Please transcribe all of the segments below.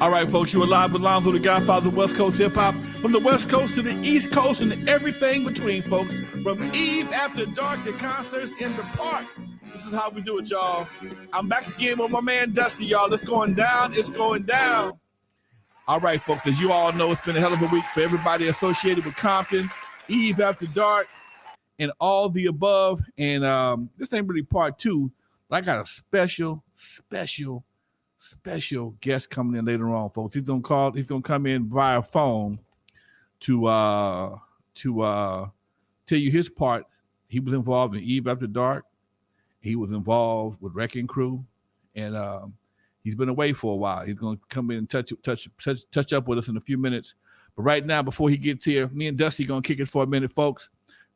All right, folks, you are live with Lonzo, the Godfather of West Coast hip hop, from the West Coast to the East Coast and everything between, folks. From Eve after dark to concerts in the park. This is how we do it, y'all. I'm back again with my man Dusty, y'all. It's going down. It's going down. All right, folks, as you all know, it's been a hell of a week for everybody associated with Compton, Eve after dark, and all the above. And this ain't really part two, but I got a special guest coming in later on, folks. He's gonna come in via phone to tell you his part. He was involved in Eve After Dark. He was involved with Wrecking Crew, and he's been away for a while. He's gonna come in and touch up with us in a few minutes. But right now, before he gets here, me and Dusty gonna kick it for a minute, folks.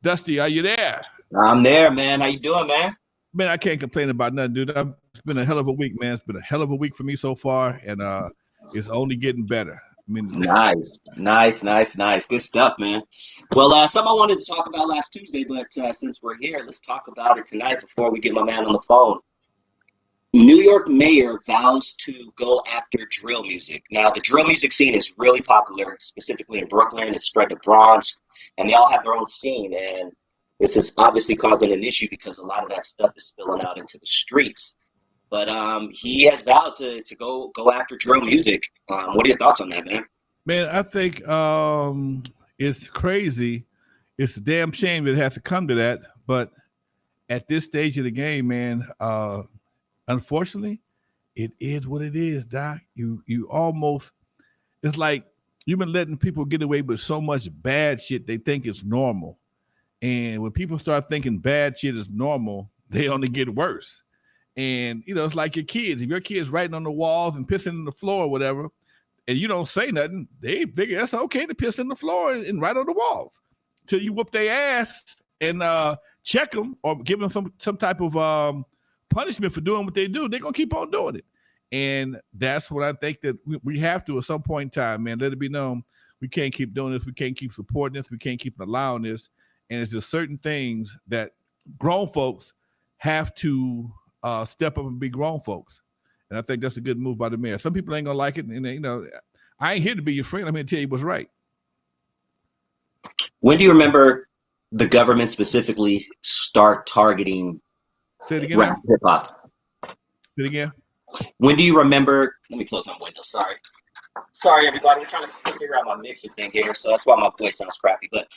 Dusty, are you there? I'm there, man. How you doing, man? Man, I can't complain about nothing, dude. It's been a hell of a week, man. It's been a hell of a week for me so far, and it's only getting better. I mean, nice. Good stuff, man. Well, something I wanted to talk about last Tuesday, but since we're here, let's talk about it tonight before we get my man on the phone. New York mayor vows to go after drill music. Now, the drill music scene is really popular, specifically in Brooklyn. It's spread to Bronx, and they all have their own scene, and this is obviously causing an issue because a lot of that stuff is spilling out into the streets. But he has vowed to go after drill music. What are your thoughts on that, man? Man, I think it's crazy. It's a damn shame that it has to come to that. But at this stage of the game, man, unfortunately, it is what it is, Doc. You almost, it's like you've been letting people get away with so much bad shit they think it's normal. And when people start thinking bad shit is normal, they only get worse. And, you know, it's like your kids. If your kid's writing on the walls and pissing on the floor or whatever, and you don't say nothing, they figure that's okay to piss on the floor and write on the walls till you whoop their ass and check them or give them some type of punishment for doing what they do. They're going to keep on doing it. And that's what I think that we have to at some point in time, man. Let it be known we can't keep doing this. We can't keep supporting this. We can't keep allowing this. And it's just certain things that grown folks have to step up and be grown folks. And I think that's a good move by the mayor. Some people ain't going to like it. And, you know, I ain't here to be your friend. I'm here to tell you what's right. When do you remember the government specifically start targeting rap hip-hop? Say it again. When do you remember? Let me close my window. Sorry, everybody. We're trying to figure out my mixer thing here, so that's why my voice sounds crappy. But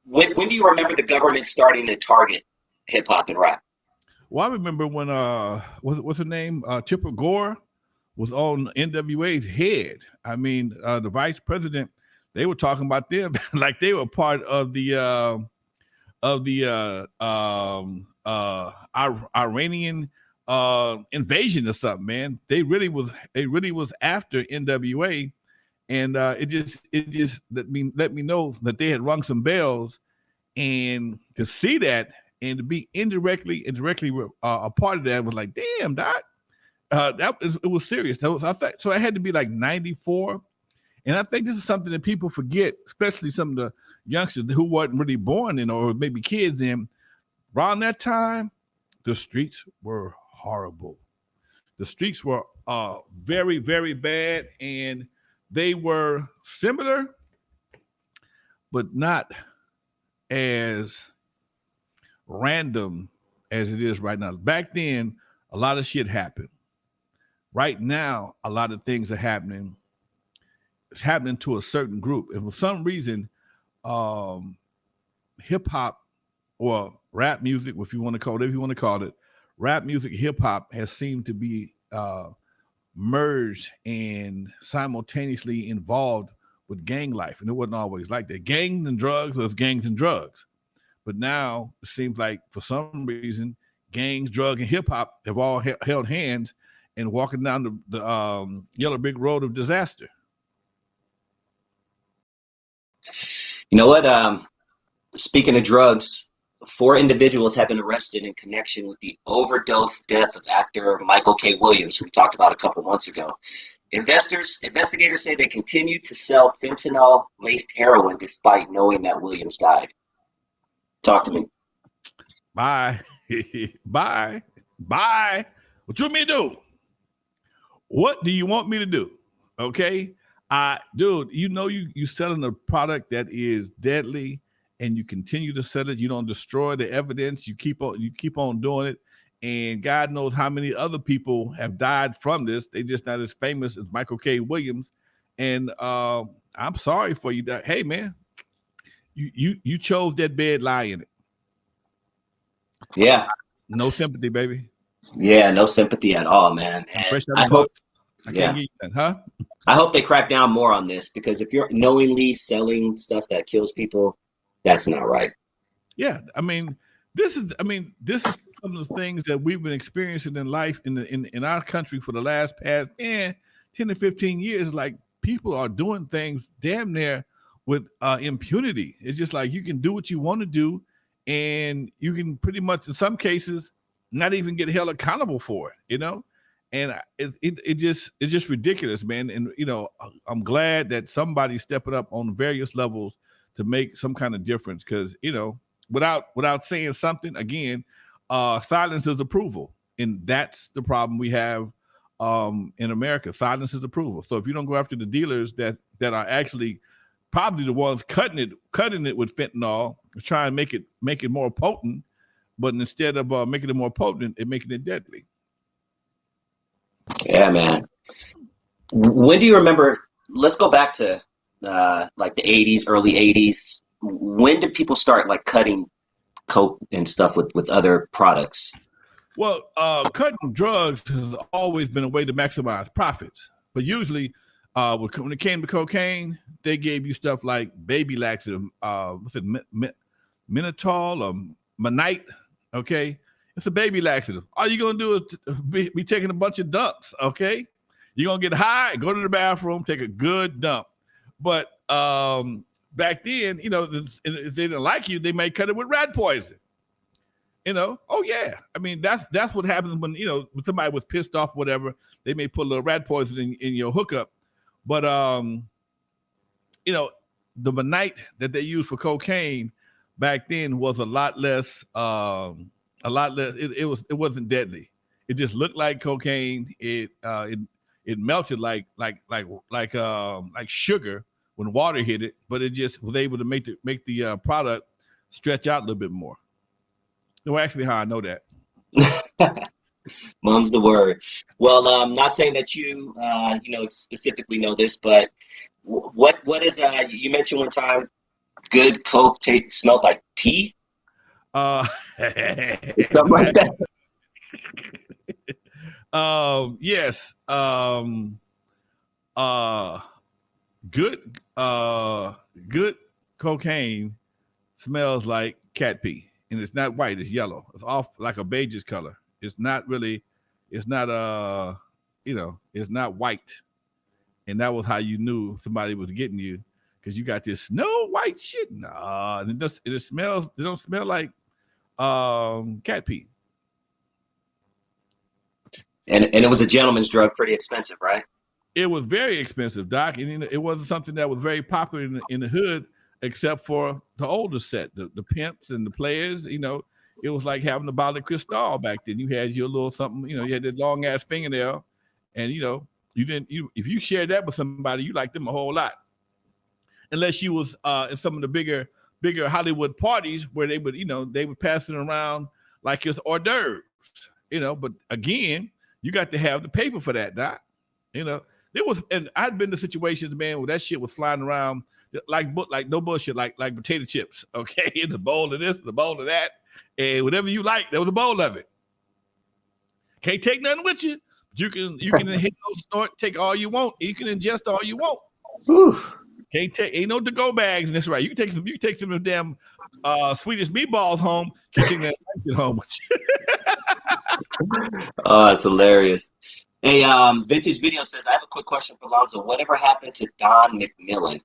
when do you remember the government starting to target hip hop and rap? Well, I remember when what's her name? Tipper Gore was on N.W.A.'s head. I mean, the vice president. They were talking about them like they were part of the Iranian invasion or something. Man, they really was after N.W.A. And it just let me know that they had rung some bells, and to see that and to be indirectly a part of that was like, damn, Doc, it was serious. I thought so. It had to be like 94, and I think this is something that people forget, especially some of the youngsters who weren't really born in or maybe kids in. Around that time, the streets were horrible. The streets were very, very bad, and they were similar, but not as random as it is right now. Back then, a lot of shit happened. Right now, a lot of things are happening. It's happening to a certain group. And for some reason, hip hop or rap music, if you want to call it, rap music, hip hop has seemed to be merged and simultaneously involved with gang life. And it wasn't always like that. Gangs and drugs was gangs and drugs. But now it seems like for some reason, gangs, drugs, and hip hop have all held hands and walking down the yellow brick road of disaster. You know what? Speaking of drugs, 4 individuals have been arrested in connection with the overdose death of actor Michael K. Williams, who we talked about a couple months ago. Investigators say they continued to sell fentanyl-laced heroin despite knowing that Williams died. Talk to me. Bye. Bye. What you want me to do? What do you want me to do? Okay, dude, you selling a product that is deadly, and you continue to sell it. You don't destroy the evidence. You keep on doing it, and God knows how many other people have died from this. They just not as famous as Michael K. Williams, and I'm sorry for you. Hey, man, you chose that bed lie in it. Yeah. No sympathy, baby. Yeah, no sympathy at all, man. And Fresh out I the hope, box. I yeah, can't get you that, huh? I hope they crack down more on this, because if you're knowingly selling stuff that kills people, that's not right. Yeah, this is some of the things that we've been experiencing in life in our country for the last past 10 to 15 years. Like, people are doing things damn near with impunity. It's just like you can do what you want to do, and you can pretty much, in some cases, not even get held accountable for it. And it's just ridiculous, man. And I'm glad that somebody's stepping up on various levels to make some kind of difference, because without saying something, again, silence is approval, and that's the problem we have in America. Silence is approval. So if you don't go after the dealers that are actually probably the ones cutting it with fentanyl, try and make it more potent, but instead of making it more potent, it making it deadly. Yeah, man. When do you remember? Let's go back to like the 80s, early 80s. When did people start like cutting coke and stuff with other products? Well, cutting drugs has always been a way to maximize profits, but usually, when it came to cocaine, they gave you stuff like baby laxative, what's it, Minotal or Manite. Okay, it's a baby laxative. All you're gonna do is be taking a bunch of dumps. Okay, you're gonna get high, go to the bathroom, take a good dump. But back then, if they didn't like you, they may cut it with rat poison. Oh yeah. I mean, that's what happens when somebody was pissed off, whatever. They may put a little rat poison in your hookup. But the Manite that they used for cocaine back then was a lot less. It wasn't deadly. It just looked like cocaine. It melted like sugar when water hit it, but it just was able to make the product stretch out a little bit more. No, actually, how I know that. Mom's the word. Well, not saying that you specifically know this, but what is you mentioned one time good coke smelled like pee? Something like that. Yes. Good cocaine smells like cat pee. And it's not white, it's yellow. It's off like a beige color. It's not it's not white. And that was how you knew somebody was getting you, because you got this snow white shit. Nah, and it don't smell like cat pee. And it was a gentleman's drug, pretty expensive, right? It was very expensive, Doc. And it wasn't something that was very popular in the hood, except for the older set, the pimps and the players. It was like having a bottle of Cristal back then. You had your little something, you had that long ass fingernail, and if you shared that with somebody, you liked them a whole lot. Unless you was in some of the bigger Hollywood parties where they would pass it around like it's hors d'oeuvres. But again, you got to have the paper for that, Doc. And I'd been to situations, man, where that shit was flying around like no bullshit, like potato chips, okay? In the bowl of this, the bowl of that, and whatever you like, there was a bowl of it. Can't take nothing with you, but you can hit no snort, take all you want. You can ingest all you want. Whew. Ain't no to-go bags in this, right? You can take some of them Swedish meatballs home, can take that home with you. Oh, it's hilarious. Hey, Vintage Video says, I have a quick question for Lonzo. Whatever happened to Don McMillan?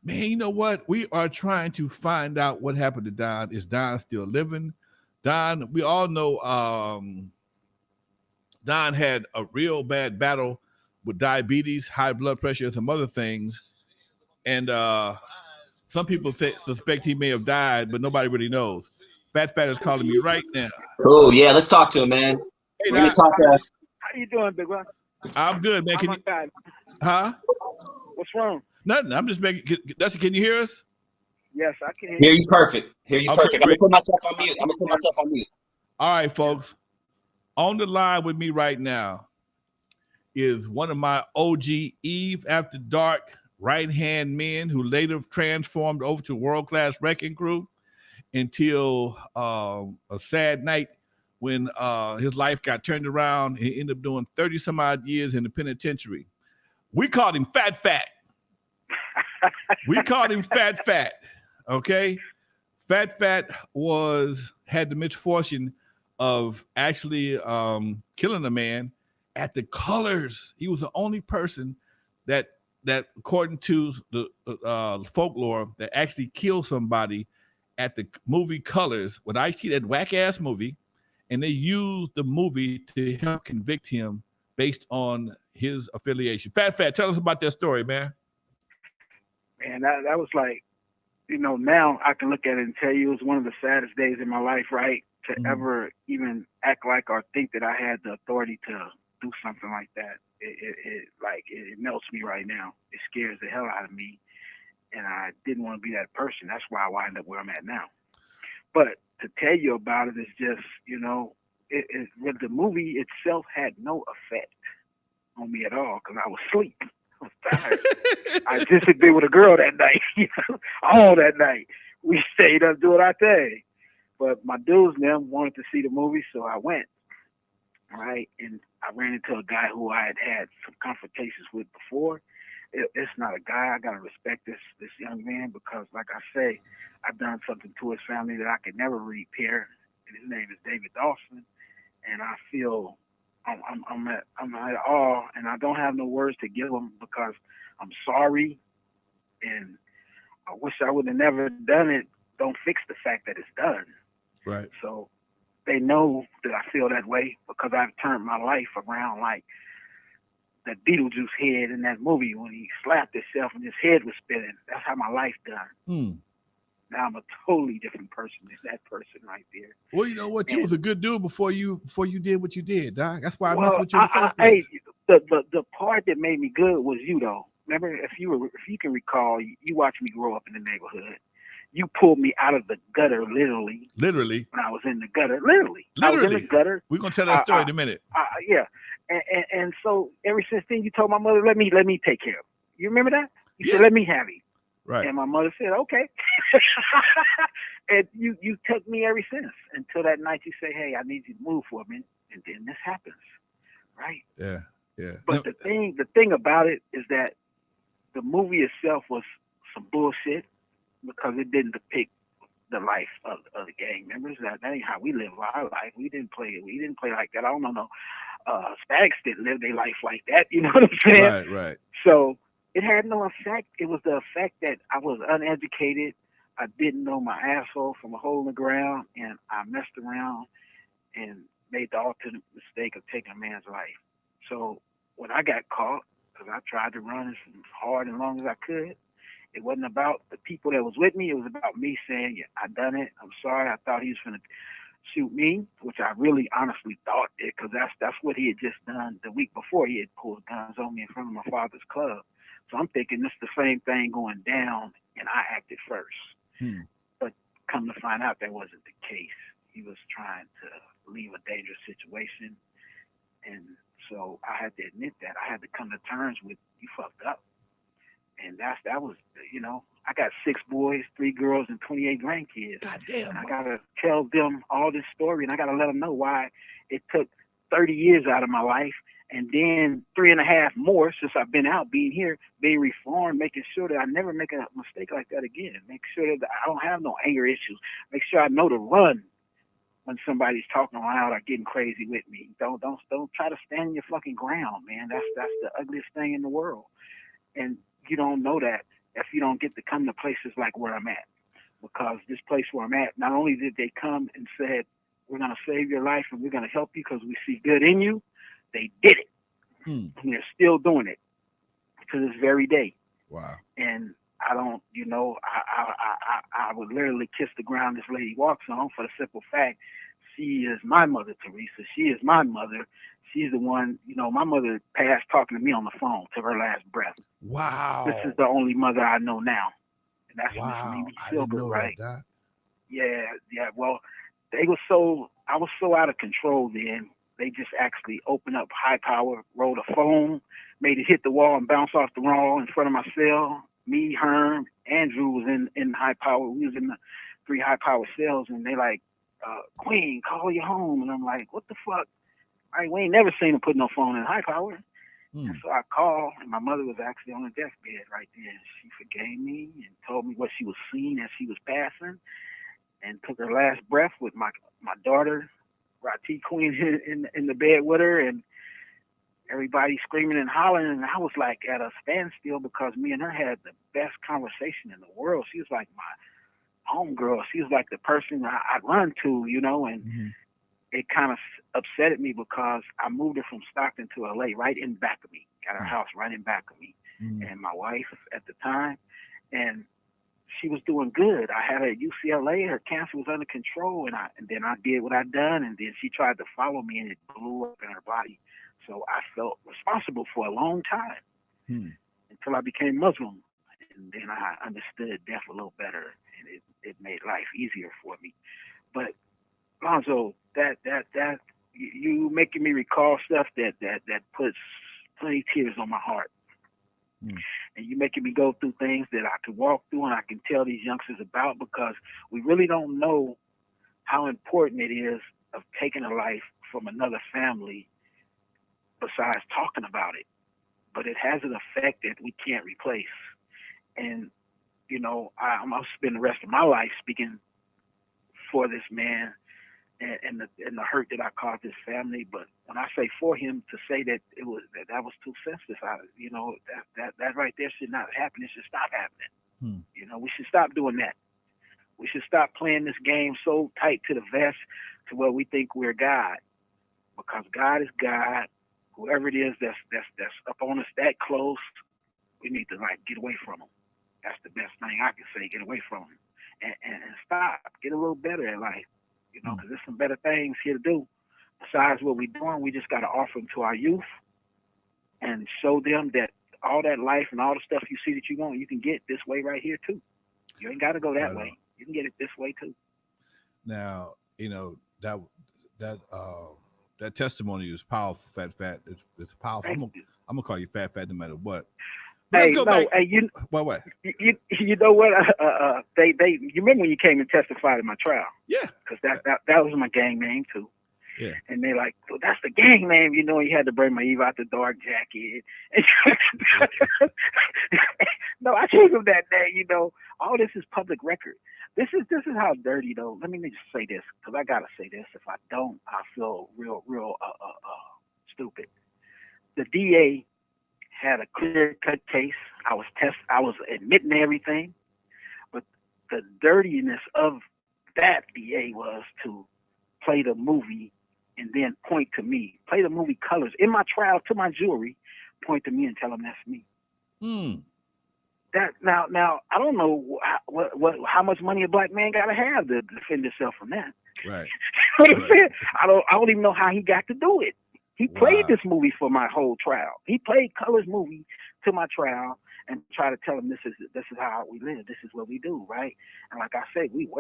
Man, you know what? We are trying to find out what happened to Don. Is Don still living? Don, we all know Don had a real bad battle with diabetes, high blood pressure, and some other things. And some people suspect he may have died, but nobody really knows. Fat is calling me right now. Oh, yeah. Let's talk to him, man. Hey, We're gonna talk How you doing, big one? I'm good, man. Huh? What's wrong? Nothing. I'm just making. Dusty, can you hear us? Yes, I can hear Hear you. you perfect. Hear you Okay, perfect. I'm gonna great. put myself on mute. I'm gonna put myself on mute. All right, folks. On the line with me right now is one of my OG Eve After Dark right-hand men who later transformed over to World Class Wrecking Crew until a sad night when his life got turned around. He ended up doing 30 some odd years in the penitentiary. We called him Fat Fat. We called him Fat Fat. Okay? Fat Fat had the misfortune of actually killing a man at the Colors. He was the only person that according to the folklore, that actually killed somebody at the movie Colors. When I see that whack ass movie, and they used the movie to help convict him based on his affiliation. Fat Fat, tell us about that story, man. Man, that was like, now I can look at it and tell you it was one of the saddest days in my life, right? To ever even act like or think that I had the authority to do something like that. It melts me right now. It scares the hell out of me. And I didn't want to be that person. That's why I wind up where I'm at now. But to tell you about it is just, the movie itself had no effect on me at all because I was asleep. I was tired. I just had been with a girl that night, all that night. We stayed up doing our thing. But my dudes and them wanted to see the movie, so I went. Right? And I ran into a guy who I had some confrontations with before. It's not a guy. I gotta respect this young man because, like I say, I've done something to his family that I could never repair. And his name is David Dawson. And I feel I'm at awe, and I don't have no words to give him because I'm sorry, and I wish I would have never done it. Don't fix the fact that it's done. Right. So they know that I feel that way because I've turned my life around like that Beetlejuice head in that movie when he slapped himself and his head was spinning. That's how my life done. Now I'm a totally different person than that person right there. Well, you know what? You was a good dude before you did what you did, Doc. That's why I messed with you in the first place. The part that made me good was you though. Remember, if you can recall, you watched me grow up in the neighborhood. You pulled me out of the gutter, literally. Literally. When I was in the gutter, literally. I was in the gutter. We're gonna tell that story in a minute. Yeah, and so ever since then, you told my mother, let me take care of him. You remember that? You said, let me have him. Right. And my mother said, okay. And you took me ever since until that night you say, hey, I need you to move for a minute, and then this happens, right? Yeah. But the thing about it is that the movie itself was some bullshit because it didn't depict the life of the gang members. That ain't how we live our life. We didn't play like that. I don't know. Stags didn't live their life like that. You know what I'm saying? Right. So it had no effect. It was the effect that I was uneducated. I didn't know my asshole from a hole in the ground, and I messed around and made the ultimate mistake of taking a man's life. So when I got caught, because I tried to run as hard and long as I could, it wasn't about the people that was with me. It was about me saying, yeah, I done it. I'm sorry. I thought he was going to shoot me, which I really honestly thought it, because that's what he had just done the week before. He had pulled guns on me in front of my father's club. So I'm thinking this is the same thing going down, and I acted first. But come to find out that wasn't the case. He was trying to leave a dangerous situation. And so I had to admit that. I had to come to terms with, you fucked up. And that was, I got 6 boys, 3 girls, and 28 grandkids. Goddamn. And I got to tell them all this story, and I got to let them know why it took 30 years out of my life, and then 3.5 more since I've been out, being here, being reformed, making sure that I never make a mistake like that again. Make sure that I don't have no anger issues. Make sure I know to run when somebody's talking loud or getting crazy with me. Don't try to stand your fucking ground, man. That's the ugliest thing in the world. And you don't know that if you don't get to come to places like where I'm at. Because this place where I'm at, not only did they come and said, we're going to save your life and we're going to help you because we see good in you, they did it. And they're still doing it to this very day. Wow. And I don't, I would literally kiss the ground this lady walks on for the simple fact She is my mother, Teresa. She is my mother. She's the one, my mother passed talking to me on the phone to her last breath. Wow. This is the only mother I know now. And that's Miss Wow. Mimi I didn't Silver, know right? that, Doc. Yeah. Well, I was so out of control then. They just actually opened up high power, rolled a phone, made it hit the wall and bounce off the wall in front of my cell. Me, Herm, Andrew was in high power. We was in the 3 high power cells, and they like, Queen, call you home. And I'm like, what the fuck? We ain't never seen him put no phone in high power. And so I called, and my mother was actually on the deathbed right then. She forgave me and told me what she was seeing as she was passing, and took her last breath with my daughter, Rati Queen, in the bed with her, and everybody screaming and hollering. And I was like at a standstill because me and her had the best conversation in the world. She was like my homegirl. She was like the person I'd run to, and it kind of upsetted me because I moved her from Stockton to LA right in back of me, got her house right in back of me, and my wife at the time, and she was doing good. I had her at UCLA. Her cancer was under control, and then I did what I'd done, and then she tried to follow me, and it blew up in her body. So I felt responsible for a long time until I became Muslim, and then I understood death a little better, and it made life easier for me. But Lonzo, that you making me recall stuff that puts plenty tears on my heart. And you making me go through things that I can walk through and I can tell these youngsters about, because we really don't know how important it is of taking a life from another family besides talking about it. But it has an effect that we can't replace. And, I'm going to spend the rest of my life speaking for this man and the hurt that I caused his family. But when I say for him, to say that that was too sensitive, that right there should not happen. It should stop happening. We should stop doing that. We should stop playing this game so tight to the vest to where we think we're God, because God is God. Whoever it is that's up on us that close, we need to get away from them. That's the best thing I can say. Get away from them and stop. Get a little better at life. Because there's some better things here to do. Besides what we're doing, we just got to offer them to our youth and show them that all that life and all the stuff you see that you want, you can get this way right here too. You ain't got to go that way. You can get it this way too. Now, that testimony is powerful, Fat. It's powerful. I'm gonna call you Fat no matter what. Let's go back. Hey, what? You know what? You remember when you came and testified in my trial? Yeah. Because that was my gang name too. Yeah. And they like, well, that's the gang name, you had to bring my Eve out the dark jacket. No, I told them that day, all this is public record. This is how dirty though. Let me just say this, because I gotta say this. If I don't, I feel real stupid. The DA had a clear-cut case. I was admitting everything, but the dirtiness of that DA was to play the movie and then point to me, play the movie colors in my trial to my jury, point to me and tell them that's me. That now I don't know how much money a black man got to have to defend himself from that. Right. You know what I'm saying? I don't even know how he got to do it. He played this movie for my whole trial. He played Colors movie to my trial and tried to tell him this is how we live. This is what we do, right? And like I said, it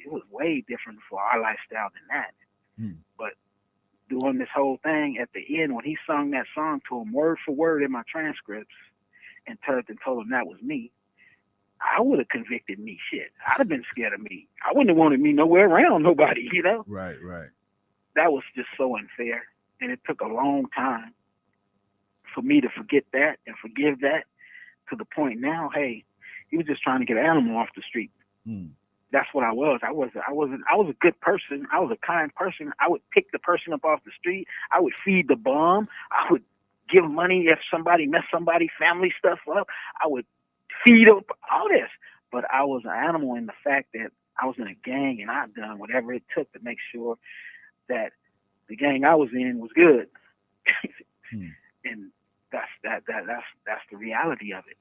was way different for our lifestyle than that. But doing this whole thing at the end, when he sung that song to him word for word in my transcripts and told him that was me, I would have convicted me. Shit, I'd have been scared of me. I wouldn't have wanted me nowhere around nobody, Right. That was just so unfair. And it took a long time for me to forget that and forgive that, to the point now, hey, he was just trying to get an animal off the street. That's what I was. I was a good person. I was a kind person. I would pick the person up off the street. I would feed the bum. I would give money if somebody messed somebody family stuff up. I would feed up, all this. But I was an animal in the fact that I was in a gang, and I'd done whatever it took to make sure that the gang I was in was good. And that's the reality of it.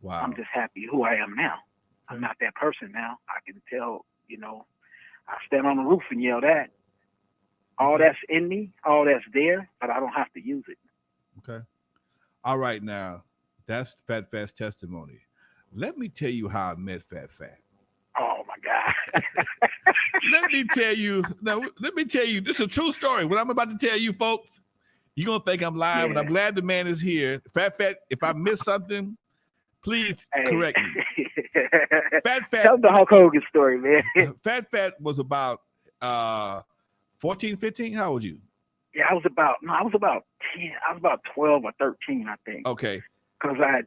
Wow. I'm just happy who I am now. I'm not that person now. I can tell, I stand on the roof and yell that. All that's in me, all that's there, but I don't have to use it. Okay. All right, now that's Fat Fat's testimony. Let me tell you how I met Fat Fat. Oh my God. Let me tell you. Now, let me tell you. This is a true story. What I'm about to tell you, folks, you're gonna think I'm lying, but I'm glad the man is here. Fat Fat. If I miss something, please correct me. Fat Fat. Tell the Hulk Hogan story, man. Fat Fat was about 14, 15. How old you? Yeah, I was about 10. I was about 12 or 13, I think. Okay. Because I had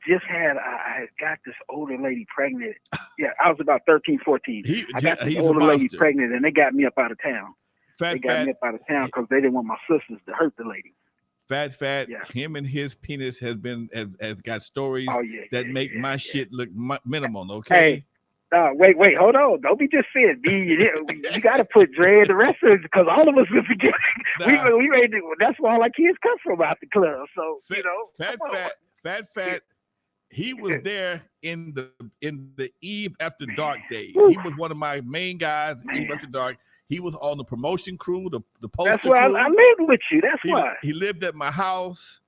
got this older lady pregnant. Yeah, I was about 13, 14. I got this older lady pregnant, and they got me up out of town. They got me up out of town because they didn't want my sisters to hurt the lady. Fat, him and his penis has got stories that make my shit look minimal. Okay. Hey, wait, hold on. Don't be just saying you got to put Dre and the rest of it because all of us will forget. We made it. That's where all our kids come from out the club. So Fat. He was there in the Eve After Dark days. He was one of my main guys. Eve After Dark. He was on the promotion crew, the poster That's why crew. I lived with you. That's why he lived at my house.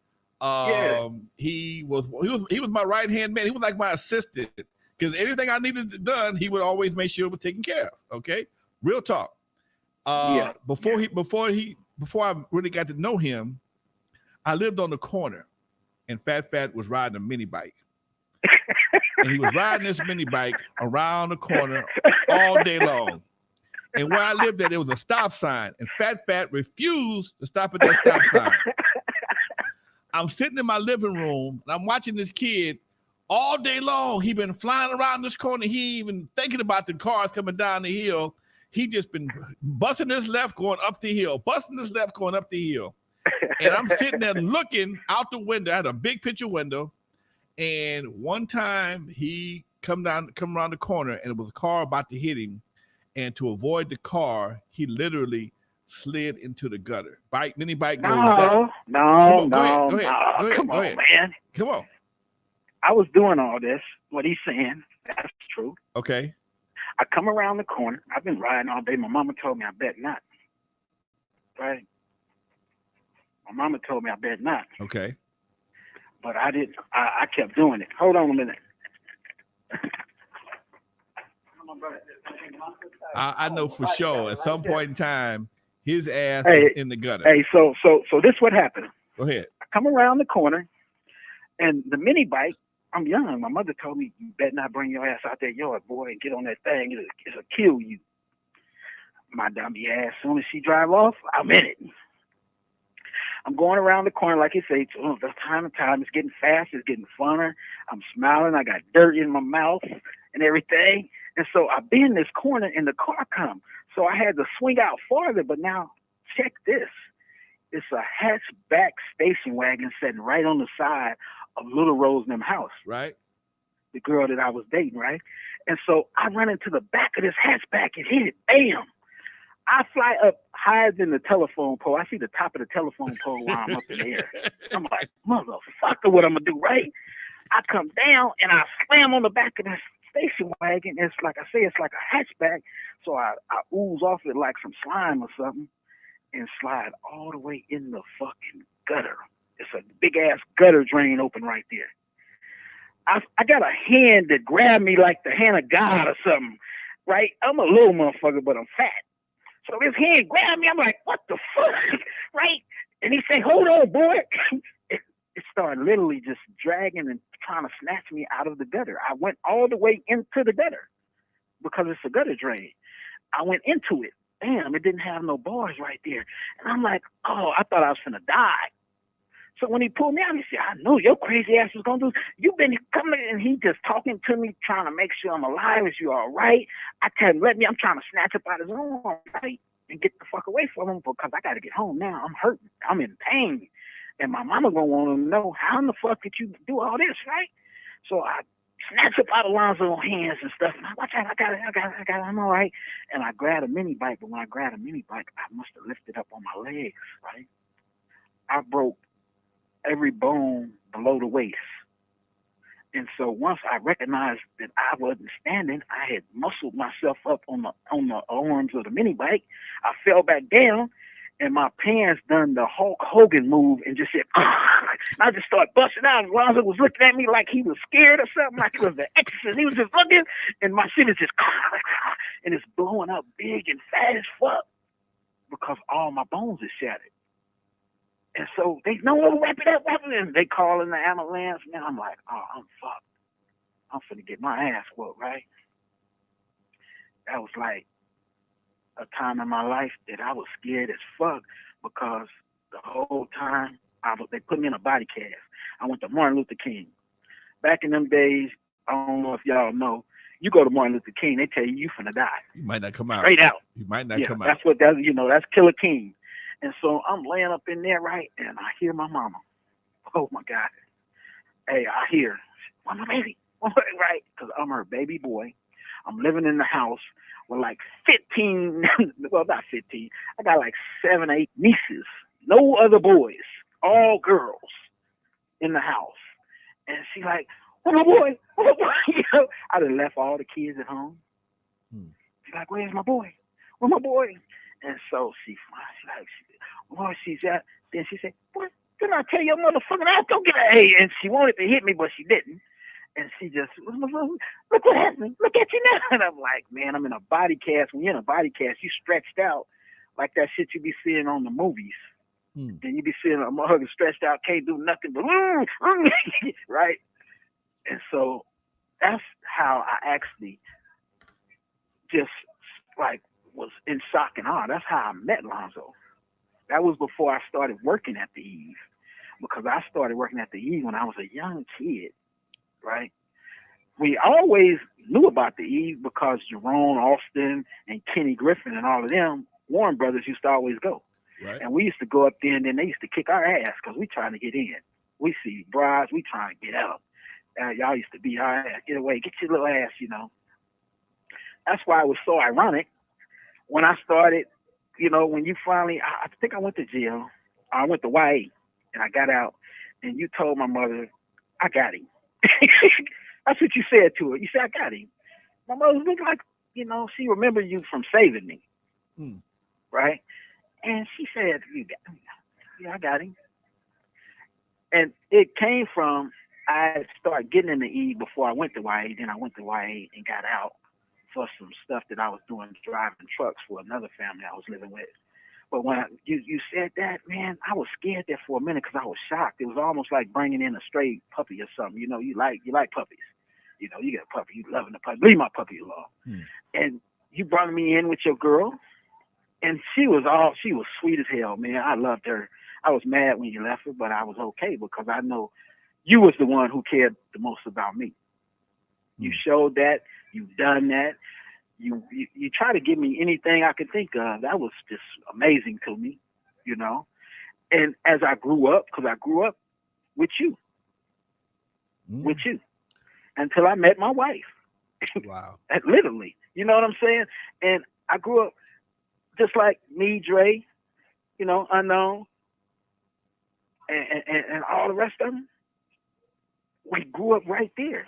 He was my right hand man. He was like my assistant because anything I needed done, he would always make sure it was taken care of. Okay, real talk. Before I really got to know him, I lived on the corner, and Fat was riding a mini bike. And he was riding this mini bike around the corner all day long. And where I lived at, there was a stop sign, and Fat refused to stop at that stop sign. I'm sitting in my living room, and I'm watching this kid all day long. He been flying around this corner. He even thinking about the cars coming down the hill. He just been busting his left, going up the hill, busting his left, going up the hill. And I'm sitting there looking out the window. I had a big picture window. And one time he come around the corner, and it was a car about to hit him. And to avoid the car, he literally slid into the gutter. Mini bike goes down. No. Come on, man. Come on. I was doing all this. What he's saying, that's true. Okay. I come around the corner. I've been riding all day. My mama told me I bet not. Right? My mama told me I bet not. Okay. But I didn't. I kept doing it. Hold on a minute. I know for sure at some point in time, his ass was in the gutter. Hey, so this what happened. Go ahead. I come around the corner, and the mini bike, I'm young. My mother told me, you better not bring your ass out that yard, boy, and get on that thing. It'll kill you. My dummy ass, as soon as she drive off, I'm in it. I'm going around the corner, like you say, the time to time. It's getting fast. It's getting funner. I'm smiling. I got dirt in my mouth and everything. And so I bend this corner, and the car comes. So I had to swing out farther. But now, check this. It's a hatchback station wagon sitting right on the side of Little Rose and them house. Right. The girl that I was dating, right? And so I run into the back of this hatchback and hit it. Bam! I fly up higher than the telephone pole. I see the top of the telephone pole while I'm up in the air. I'm like, motherfucker, what I'm going to do, right? I come down, and I slam on the back of this station wagon. It's like I say, it's like a hatchback. So I ooze off it like some slime or something and slide all the way in the fucking gutter. It's a big-ass gutter drain open right there. I got a hand that grabbed me like the hand of God or something, right? I'm a little motherfucker, but I'm fat. So this hand grabbed me. I'm like, what the fuck, right? And he said, hold on, boy. It started literally just dragging and trying to snatch me out of the gutter. I went all the way into the gutter because it's a gutter drain. I went into it. Damn, it didn't have no bars right there. And I'm like, oh, I thought I was finna die. So when he pulled me out, he said, I know your crazy ass was going to do. You've been coming, and he just talking to me, trying to make sure I'm alive. Is you all right? I tell him, I'm trying to snatch up out his arm, right? And get the fuck away from him because I got to get home now. I'm hurting. I'm in pain. And my mama going to want to know, how in the fuck did you do all this, right? So I snatch up out of Lonzo's hands and stuff. And I watch out. I got it. I'm all right. And I grabbed a mini bike. But when I grabbed a mini bike, I must have lifted up on my legs, right? I broke every bone below the waist And so once I recognized that I wasn't standing, I had muscled myself up on the arms of the mini bike. I fell back down, and my pants done the Hulk Hogan move and just said, I just started busting out. And Lonzo was looking at me like he was scared or something, like it was the Exorcist. He was just looking, and my shit is just, and it's blowing up big and fat as fuck because all my bones is shattered. And so they know, wrap it up, and they call in the ambulance. Man, I'm like, oh, I'm fucked. I'm finna get my ass whooped, right? That was like a time in my life that I was scared as fuck because the whole time they put me in a body cast. I went to Martin Luther King. Back in them days, I don't know if y'all know, you go to Martin Luther King, they tell you finna die. You might not come out. Straight out. You might not come out. That's what that's Killer King. And so I'm laying up in there, right, and I hear my mama. Oh my God. Hey, I hear, where's my baby? Right? Because I'm her baby boy. I'm living in the house with like 15, well, not 15. I got like 7, 8 nieces. No other boys. All girls in the house. And she like, where's my boy? Where's my boy? I done left all the kids at home. She's like, where's my boy? Where's my boy? And so she's like, where she's at. Then she said, what? Didn't I tell your motherfucking ass, don't get her? Hey, and she wanted to hit me, but she didn't. And she just, look what happened. Look at you now. And I'm like, man, I'm in a body cast. When you're in a body cast, you stretched out like that shit you be seeing on the movies. Then you be seeing a motherfucker stretched out, can't do nothing but, right? And so that's how I actually just like was in shock and awe. That's how I met Lonzo. That was before I started working at the Eve, because I started working at the Eve when I was a young kid, right? We always knew about the Eve because Jerome Austin and Kenny Griffin and all of them, Warren Brothers, used to always go. Right. And we used to go up there, and then they used to kick our ass because we trying to get in. We see brides, we trying to get out. Y'all used to beat our ass. Get away, get your little ass, That's why it was so ironic when I started, when you finally, I think I went to jail. I went to YA, and I got out, and you told my mother, I got him. That's what you said to her. You said, I got him. My mother was looking like, she remembered you from saving me, right? And she said, I got him. And it came from, I started getting in the E before I went to YA. Then I went to YA and got out for some stuff that I was doing, driving trucks for another family I was living with. But when you said that, man, I was scared there for a minute because I was shocked. It was almost like bringing in a stray puppy or something. You like puppies. You get a puppy, you loving the puppy. Leave my puppy alone. And you brought me in with your girl, and she was sweet as hell, man. I loved her. I was mad when you left her, but I was okay because I know you was the one who cared the most about me. You showed that. You've done that. You try to give me anything I could think of. That was just amazing to me, And as I grew up, because I grew up with you, until I met my wife. Wow. Literally, you know what I'm saying? And I grew up just like me, Dre, Unknown, and all the rest of them. We grew up right there.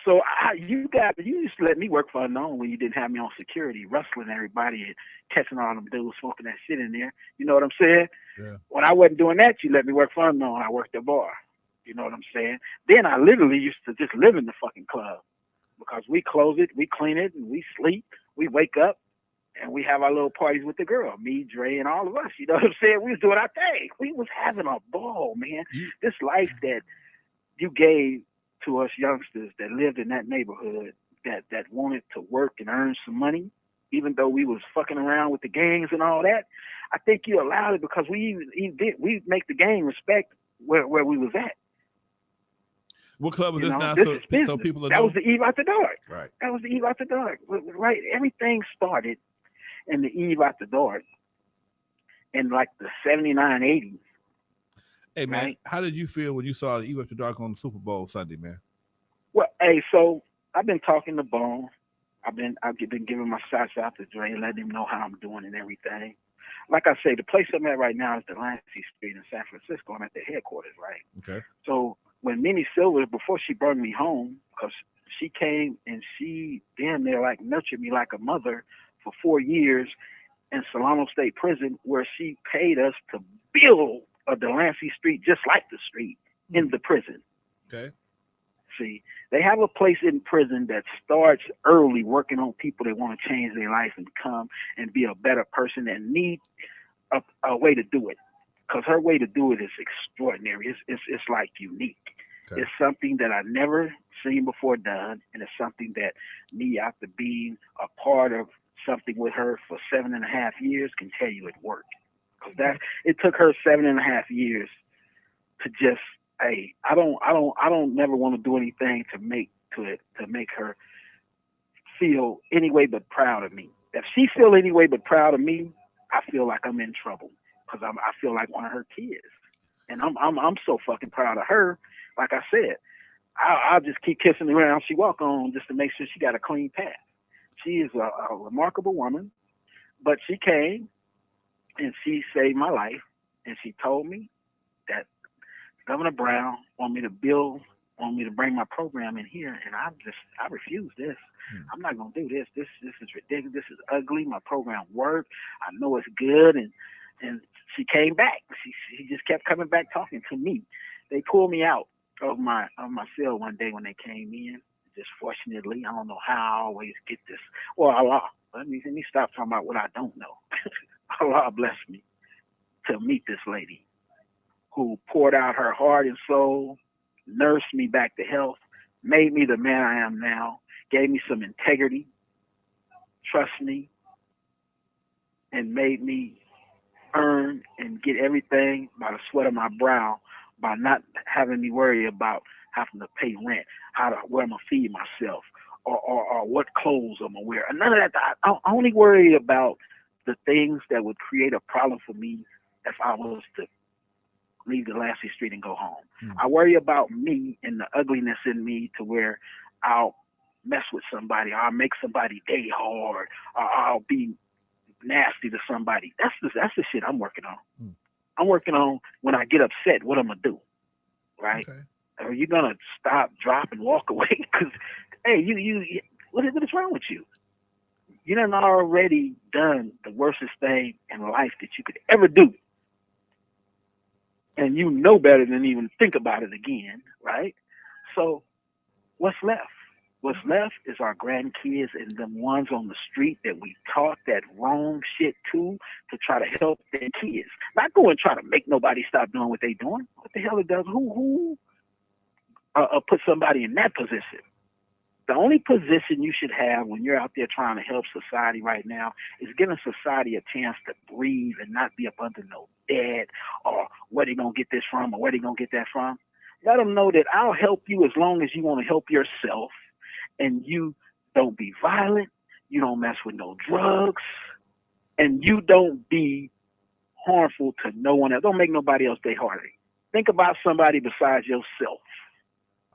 So you used to let me work for Unknown when you didn't have me on security, wrestling everybody and catching all them dudes smoking that shit in there. You know what I'm saying? Yeah. When I wasn't doing that, you let me work for Unknown. I worked the bar. You know what I'm saying? Then I literally used to just live in the fucking club because we close it, we clean it, and we sleep. We wake up, and we have our little parties with the girl, me, Dre, and all of us. You know what I'm saying? We was doing our thing. We was having a ball, man. This life that you gave to us youngsters that lived in that neighborhood that wanted to work and earn some money, even though we was fucking around with the gangs and all that, I think you allowed it because we make the gang respect where we was at. What club was this now? So people know? That was the Eve After Dark. Right. That was the Eve After Dark. Right. Everything started in the Eve After Dark in like the 79, 80. Hey, man, right? How did you feel when you saw the Eve After Dark on the Super Bowl Sunday, man? Well, hey, so I've been talking to Bone. I've been giving my shots out to Dre, letting him know how I'm doing and everything. Like I say, the place I'm at right now is Delancey Street in San Francisco. I'm at the headquarters, right? Okay. So when Minnie Silver, before she brought me home, because she came and she damn near like nurtured me like a mother for 4 years in Solano State Prison, where she paid us to build a Delancey Street just like the street in the prison. Okay. See, they have a place in prison that starts early working on people that want to change their life and come and be a better person and need a way to do it. Because her way to do it is extraordinary. It's like unique. Okay. It's something that I've never seen before done, and it's something that me, after being a part of something with her for 7.5 years, can tell you it worked. Because it took her 7.5 years to just, hey, I don't never want to do anything to make her feel any way but proud of me. If she feel any way but proud of me, I feel like I'm in trouble, because I feel like one of her kids, and I'm so fucking proud of her. Like I said, I'll just keep kissing the ground she walk on just to make sure she got a clean path. She is a remarkable woman, but she came and she saved my life, and she told me that Governor Brown want me to bring my program in here, and I refuse this. I'm not gonna do this. This is ridiculous. This is ugly. My program worked. I know it's good, and she came back. She just kept coming back talking to me. They pulled me out of my cell one day when they came in. Just fortunately, I don't know how I always get this. Well, Allah, let me stop talking about what I don't know. Allah blessed me to meet this lady who poured out her heart and soul, nursed me back to health, made me the man I am now, gave me some integrity, trust me, and made me earn and get everything by the sweat of my brow, by not having me worry about having to pay rent, where I'm going to feed myself, or what clothes I'm going to wear. None of that. I only worry about the things that would create a problem for me if I was to leave Delancey Street and go home. I worry about me and the ugliness in me to where I'll mess with somebody, or I'll make somebody day hard, or I'll be nasty to somebody. That's the shit I'm working on. I'm working on when I get upset, what I'm going to do, right? Okay. Are you going to stop, drop, and walk away? Because, hey, what is wrong with you? You done already done the worstest thing in life that you could ever do. And you know better than even think about it again, right? So what's left? What's left is our grandkids and the ones on the street that we taught that wrong shit to try to help their kids. Not go and try to make nobody stop doing what they're doing. What the hell it does? Who put somebody in that position? The only position you should have when you're out there trying to help society right now is giving society a chance to breathe and not be up under no debt, or where they going to get this from, or where they going to get that from. Let them know that I'll help you as long as you want to help yourself, and you don't be violent, you don't mess with no drugs, and you don't be harmful to no one else. Don't make nobody else their heartache. Think about somebody besides yourself.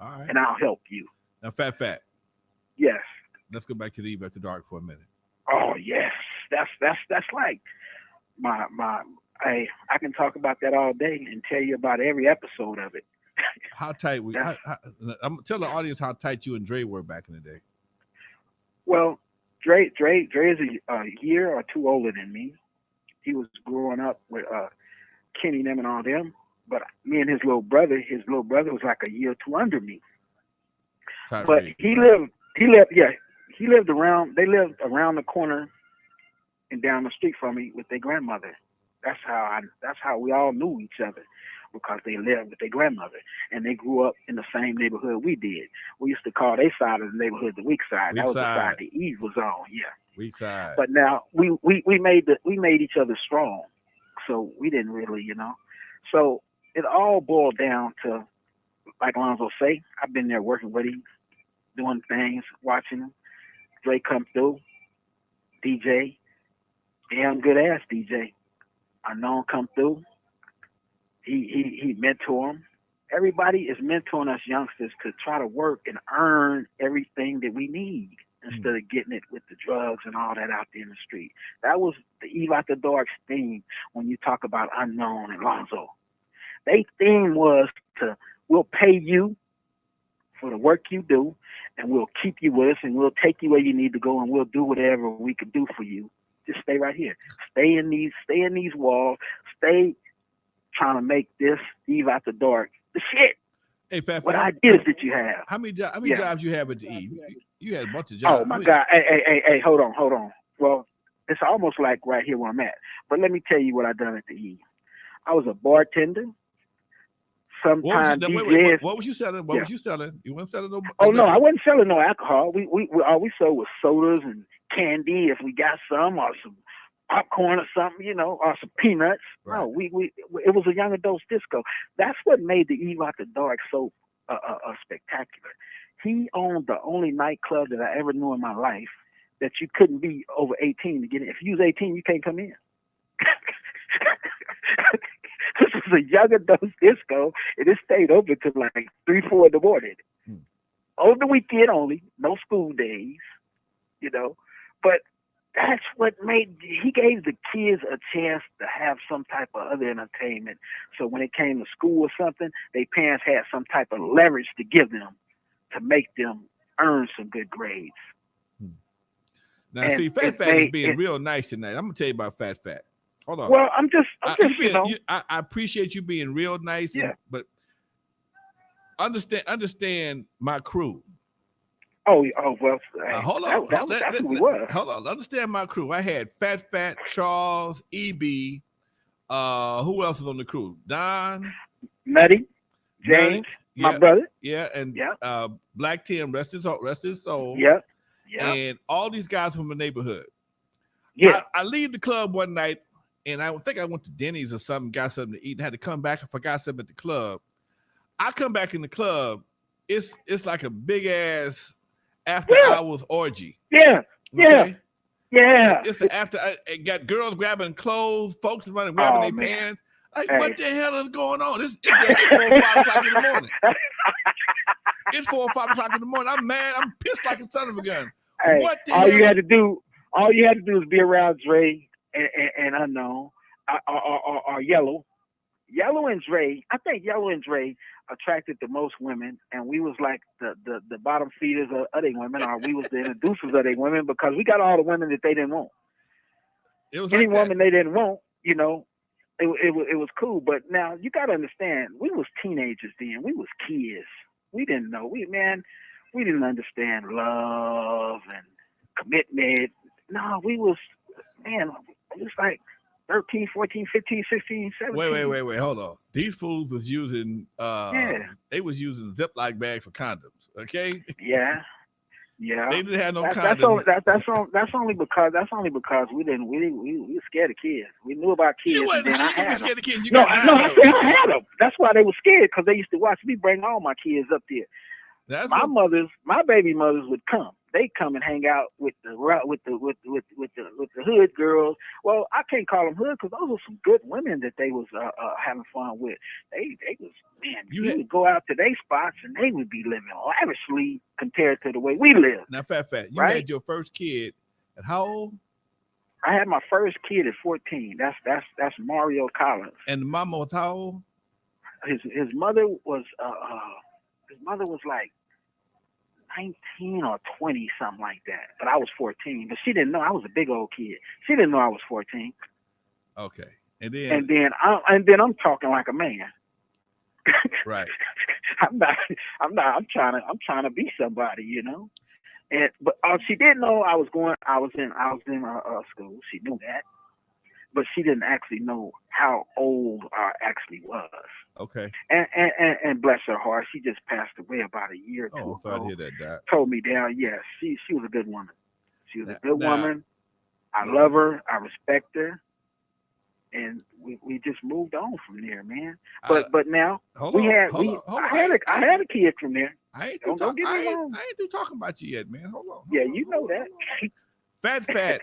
All right. And I'll help you. Now, Fat. Yes. Let's go back to the Eve After Dark for a minute. Oh yes, that's like my. I can talk about that all day and tell you about every episode of it. How tight tell the audience how tight you and Dre were back in the day. Well, Dre is a year or two older than me. He was growing up with Kenny, them, and all them. But me and his little brother was like a year or two under me. But he lived around the corner and down the street from me with their grandmother. That's how we all knew each other, because they lived with their grandmother, and they grew up in the same neighborhood we did. We used to call their side of the neighborhood the weak side. That was the side the Eve was on. Yeah. Weak side. But now we made each other strong, so we didn't really, So it all boiled down to, like Lonzo say, I've been there working with him, doing things, watching him. Dre come through, DJ, damn good ass DJ. I know him come through. He mentor him. Everybody is mentoring us youngsters to try to work and earn everything that we need instead of getting it with the drugs and all that out there in the street. That was the Eve After Dark's theme when you talk about Unknown and Lonzo. Their theme was to We'll pay you for the work you do, and we'll keep you with us, and we'll take you where you need to go, and we'll do whatever we can do for you. Just stay right here. Stay in these walls. Stay trying to make this Eve After Dark the shit. Hey, Fat. What ideas did you have? How many jobs you have at the Eve? You had a bunch of Oh jobs. my God! Hey! Hold on. Well, it's almost like right here where I'm at. But let me tell you what I done at the Eve. I was a bartender. Sometimes DJs. What was you selling? What was you selling? You weren't selling no. Oh no, I wasn't selling no alcohol. We all we sold was sodas and candy if we got some, or some popcorn or something, or some peanuts. Right. No, it was a young adults disco. That's what made the Eve After Dark so spectacular. He owned the only nightclub that I ever knew in my life that you couldn't be over 18 to get in. If you was 18, you can't come in. This was a young adults disco, and it stayed open till like 3-4 in the morning. On the weekend only, no school days, But that's what he gave the kids a chance to have some type of other entertainment. So when it came to school or something, their parents had some type of leverage to give them to make them earn some good grades. Now, see, Fat is being real nice tonight. I'm gonna tell you about Fat. Hold on. Well, I'm just I appreciate you being real nice. Yeah. But understand my crew. Well. Hold on. That's who we were. Hold on. Understand my crew. I had Fat, Charles, EB. Who else was on the crew? Don, Nutty, James, my brother. Yeah, and Black Tim, rest his soul. Yeah. And all these guys from the neighborhood. Yeah. I leave the club one night, and I think I went to Denny's or something, got something to eat, and had to come back. I forgot something at the club. I come back in the club. It's like a big ass after hours orgy. Yeah. Okay? Yeah. It's it got girls grabbing clothes, folks running, grabbing their pants. Like, what the hell is going on? It's 4 or 5 o'clock in the morning. It's 4 or 5 o'clock in the morning. I'm mad. I'm pissed like a son of a gun. Hey, what the all hell? you had to do is be around Dre and Unknown or Yellow. Yellow and Dre. I think Yellow and Dre attracted the most women, and we was like the bottom feeders of other women, or we was the introducers of other women, because we got all the women that they didn't want. It was any like woman they didn't want, It was cool. But now you got to understand, we was teenagers then. We was kids. We didn't know. We didn't understand love and commitment. No, we was like 13, 14, 15, 16, 17. Wait. Hold on. These fools was using they was using Ziploc bags for condoms. Okay. Yeah. They didn't have no condoms. That's only because we were scared of kids. We knew about kids. You wasn't scared of kids. I had them. That's why they were scared, because they used to watch me bring all my kids up there. My baby mothers would come. They come and hang out with the hood girls. Well, I can't call them hood, because those were some good women that they was having fun with. They was, you would go out to their spots and they would be living lavishly compared to the way we live. Now, Fat, you had your first kid at how old? I had my first kid at 14. That's Mario Collins. And the mama was how old? His mother was like 19 or 20, something like that. But I was 14. But she didn't know I was a big old kid. She didn't know I was 14. Okay. And then I'm talking like a man. Right. I'm trying to be somebody, But she didn't know I was in school. She knew that. But she didn't actually know how old I actually was. Okay. And bless her heart, she just passed away about a year or two ago. Oh, sorry to hear that, Doc. Told me down, yes, she was a good woman. She was a good woman. I love her. I respect her. And we just moved on from there, man. But now I had a kid from there. Don't get me wrong. I ain't through talking about you yet, man. Hold on. You know that. Fat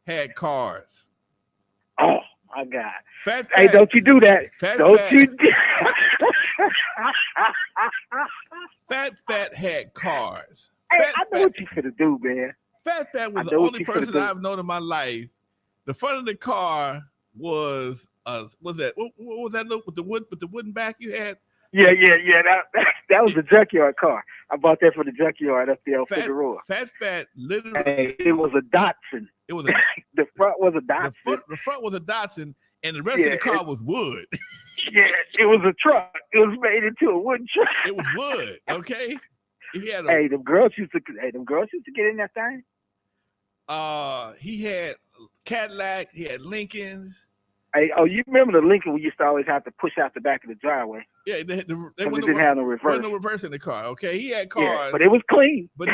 had cars. Oh my God! Fat, hey, don't you do that? Fat had cars. Hey, I know what you finna do, man. Fat was the only person I've known in my life. The front of the car was what was that? What was that look with the wooden back you had? Yeah. That was the junkyard car. I bought that for the junkyard up there on Figueroa. Fat, literally. Hey, it was a Datsun. It was a the front was a Datsun. The front was a Datsun, and the rest of the car was wood. Yeah, it was a truck. It was made into a wooden truck. It was wood. Okay. Hey, them girls used to get in that thing. He had Cadillac. He had Lincolns. Hey, you remember the Lincoln we used to always have to push out the back of the driveway? Yeah, they didn't have no reverse. No reverse in the car. Okay, he had cars, yeah, but it was clean. But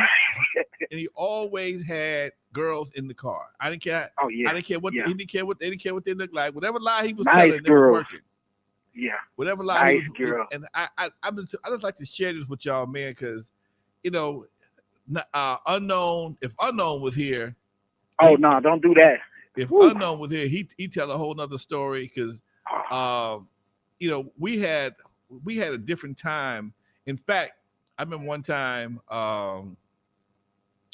he always had girls in the car. I didn't care. Oh yeah. I didn't care what yeah. He didn't care what they looked like. Whatever lie he was nice telling, they was working. Yeah. Whatever lie nice he was, girl. And I just like to share this with y'all, man, because Unknown. If Unknown was here. Oh no! Don't do that. If Unknown was here, he tell a whole nother story because, we had a different time. In fact, I remember one time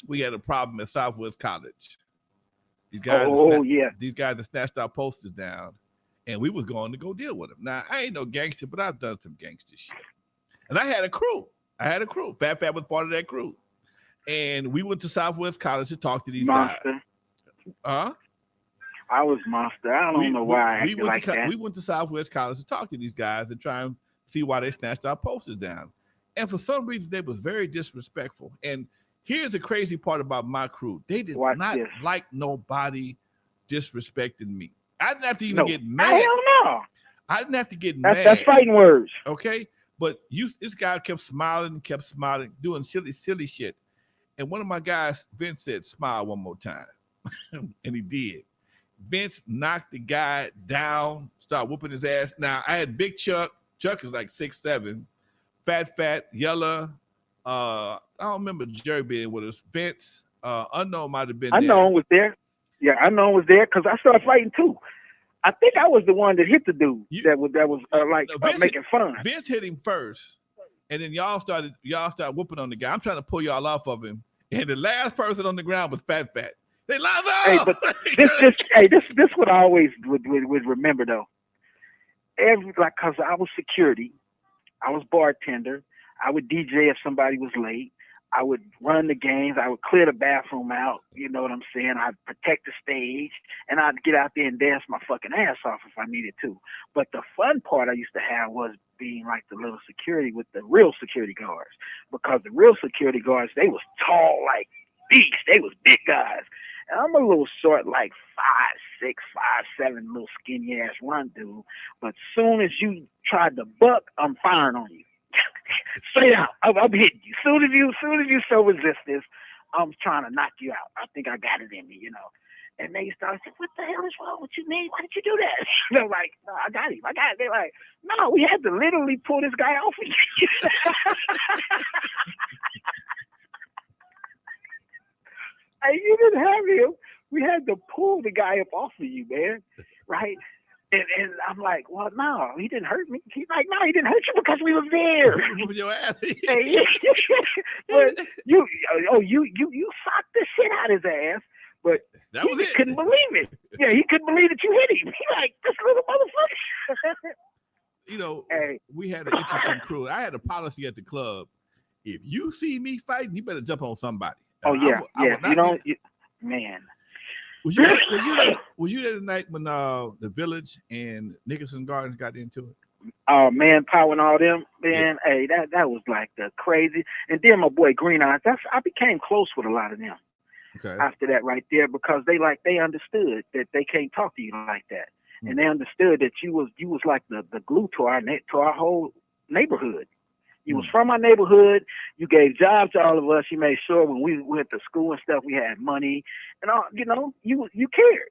we had a problem at Southwest College. These guys, these guys that snatched our posters down, and we was going to go deal with them. Now I ain't no gangster, but I've done some gangster shit, and I had a crew. Fat was part of that crew, and we went to Southwest College to talk to these guys. I was monster. I don't know why I acted like that. We went to Southwest College to talk to these guys and try and see why they snatched our posters down. And for some reason, they was very disrespectful. And here's the crazy part about my crew. They did not like nobody disrespecting me. I didn't have to even get mad. Hell no. I didn't have to get mad. That's fighting words. Okay? But this guy kept smiling, doing silly shit. And one of my guys, Vince, said, smile one more time. And he did. Vince knocked the guy down, started whooping his ass. Now, I had Big Chuck. Chuck is like 6'7". Fat, Yella. I don't remember Jerry being with us. Vince, Unknown might have been there. Unknown was there. Yeah, Unknown was there because I started fighting too. I think I was the one that hit the dude that was making fun. Vince hit him first, and then y'all started whooping on the guy. I'm trying to pull y'all off of him, and the last person on the ground was Fat. They Lonzo. Hey, but this what I always would remember though. Cause I was security, I was bartender, I would DJ if somebody was late, I would run the games, I would clear the bathroom out, you know what I'm saying? I'd protect the stage, and I'd get out there and dance my fucking ass off if I needed to. But the fun part I used to have was being like the little security with the real security guards, because the real security guards, they was tall like beasts, they was big guys. And I'm a little short, like 5'6", 5'7", little skinny ass run dude. But soon as you tried to buck, I'm firing on you. Straight out. I'm hitting you. Soon as you show resistance, I'm trying to knock you out. I think I got it in me, And they started saying, what the hell is wrong with you, man? Why did you do that? They're like, no, I got him. They're like, no, we had to literally pull this guy off of you. And you didn't have him. We had to pull the guy up off of you, man. Right? And I'm like, well, no, he didn't hurt me. He's like, no, he didn't hurt you because we was there. Your ass. But you socked the shit out of his ass. But he couldn't believe it. Yeah, he couldn't believe that you hit him. He like, this little motherfucker. We had an interesting crew. I had a policy at the club. If you see me fighting, you better jump on somebody. Oh yeah, man. Was you there the night when the Village and Nicholson Gardens got into it? Oh man, Power and all them, man. Yeah. Hey, that was like the crazy. And then my boy Green Eyes. I became close with a lot of them. Okay. After that, right there, because they understood that they can't talk to you like that, and they understood that you was like the glue to our whole neighborhood. You was from our neighborhood. You gave jobs to all of us. You made sure when we went to school and stuff, we had money, and all. You cared.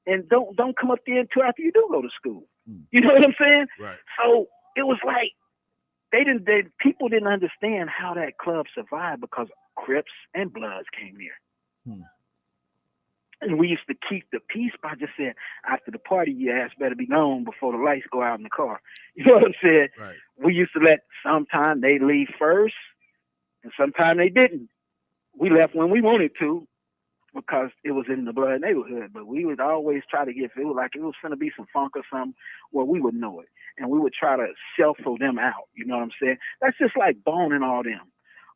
And don't come up there until after you do go to school. You know what I'm saying? Right. So it was like people didn't understand how that club survived because Crips and Bloods came here. And we used to keep the peace by just saying, after the party, your ass better be gone before the lights go out in the car. You know what I'm saying? Right. We used to let sometimes they leave first, and sometimes they didn't. We left when we wanted to, because it was in the blood neighborhood. But we would always try to get, if it was like it was going to be some funk or something, well, we would know it. And we would try to shuffle them out. You know what I'm saying? That's just like Bone and all them.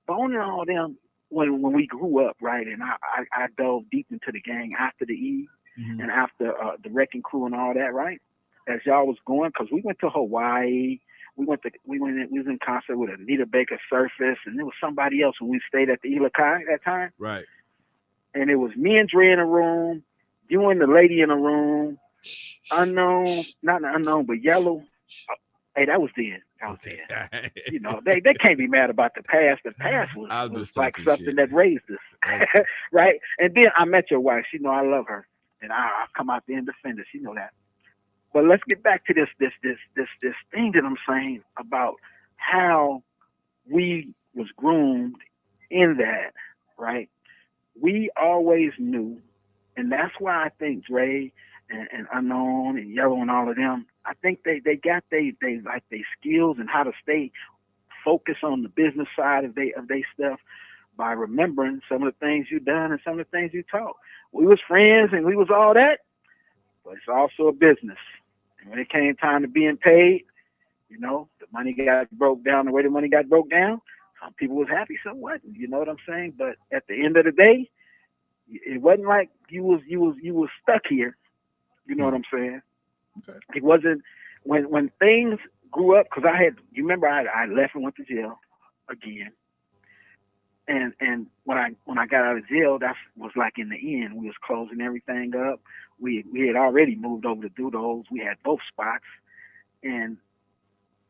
Bone and all them, when we grew up, right, and I dove deep into the gang after the E and after the Wrecking Crew and all that, right? As y'all was going, because we went to Hawaii. We was in concert with Anita Baker Surface, and there was somebody else when we stayed at the Ilakai at that time. Right. And it was me and Dre in a room, you and the lady in a room, Unknown, not the Unknown, but Yellow. Hey, that was then. Okay. You know, they can't be mad about the past. The past was like something that raised us, right? And then I met your wife. She know I love her, and I come out there and defend her. She know that. But let's get back to this thing that I'm saying about how we was groomed in that, right? We always knew, and that's why I think Dre and Unknown and Yellow and all of them, I think they got they skills and how to stay focused on the business side of they stuff by remembering some of the things you done and some of the things you taught. We was friends and we was all that, but it's also a business. And when it came time to being paid, you know, the money got broke down the way the money got broke down. Some people was happy, some wasn't. You know what I'm saying? But at the end of the day, it wasn't like you was stuck here. You know what I'm saying? Okay. It wasn't when things grew up, because you remember I left and went to jail again. And when I got out of jail, that was like in the end. We was closing everything up. We had already moved over to do those. We had both spots, and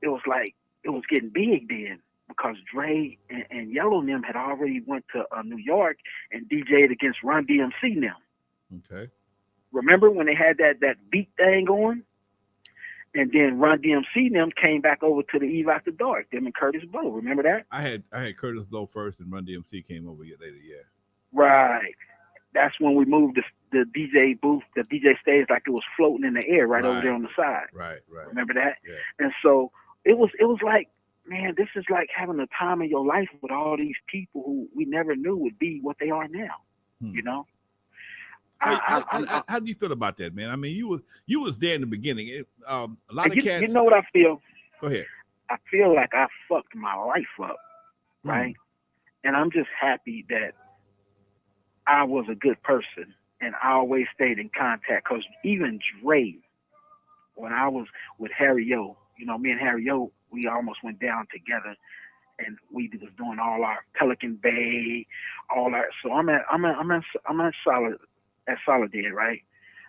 it was like it was getting big then because Dre and Yellow and them had already went to New York and DJ'd against Run DMC now. Okay. Remember when they had that beat thing going? And then Run DMC and them came back over to the Eve After Dark, them and Curtis Blow. Remember that? I had Curtis Blow first and Run DMC came over later, yeah. Right. That's when we moved the DJ booth, the DJ stage, like it was floating in the air right over there on the side. Right. Remember that? Yeah. And so it was like, man, this is like having the time of your life with all these people who we never knew would be what they are now. You know? How do you feel about that, man? I mean, you was there in the beginning. A lot of cats. You know what I feel? Go ahead. I feel like I fucked my life up, right? And I'm just happy that I was a good person and I always stayed in contact. Because even Dre, when I was with Harry O, you know, me and Harry O, we almost went down together, and we was doing all our Pelican Bay, all our. So I'm at Solidad, right?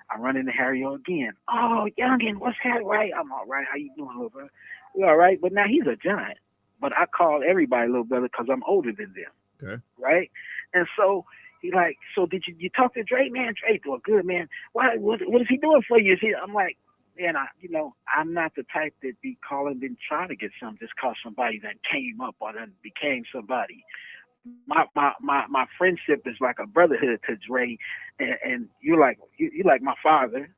I run into Harry O again. Oh, youngin, what's Harry? Right? I'm all right. How you doing, little brother? We all right. But now he's a giant. But I call everybody little brother because I'm older than them. Okay. Right? And so he like, so did you talk to Dre? Man, Dre doing good, man. What is he doing for you? I'm like, man, I'm not the type that be calling and trying to get something just cause somebody that came up or then became somebody. My friendship is like a brotherhood to Dre, and you like my father,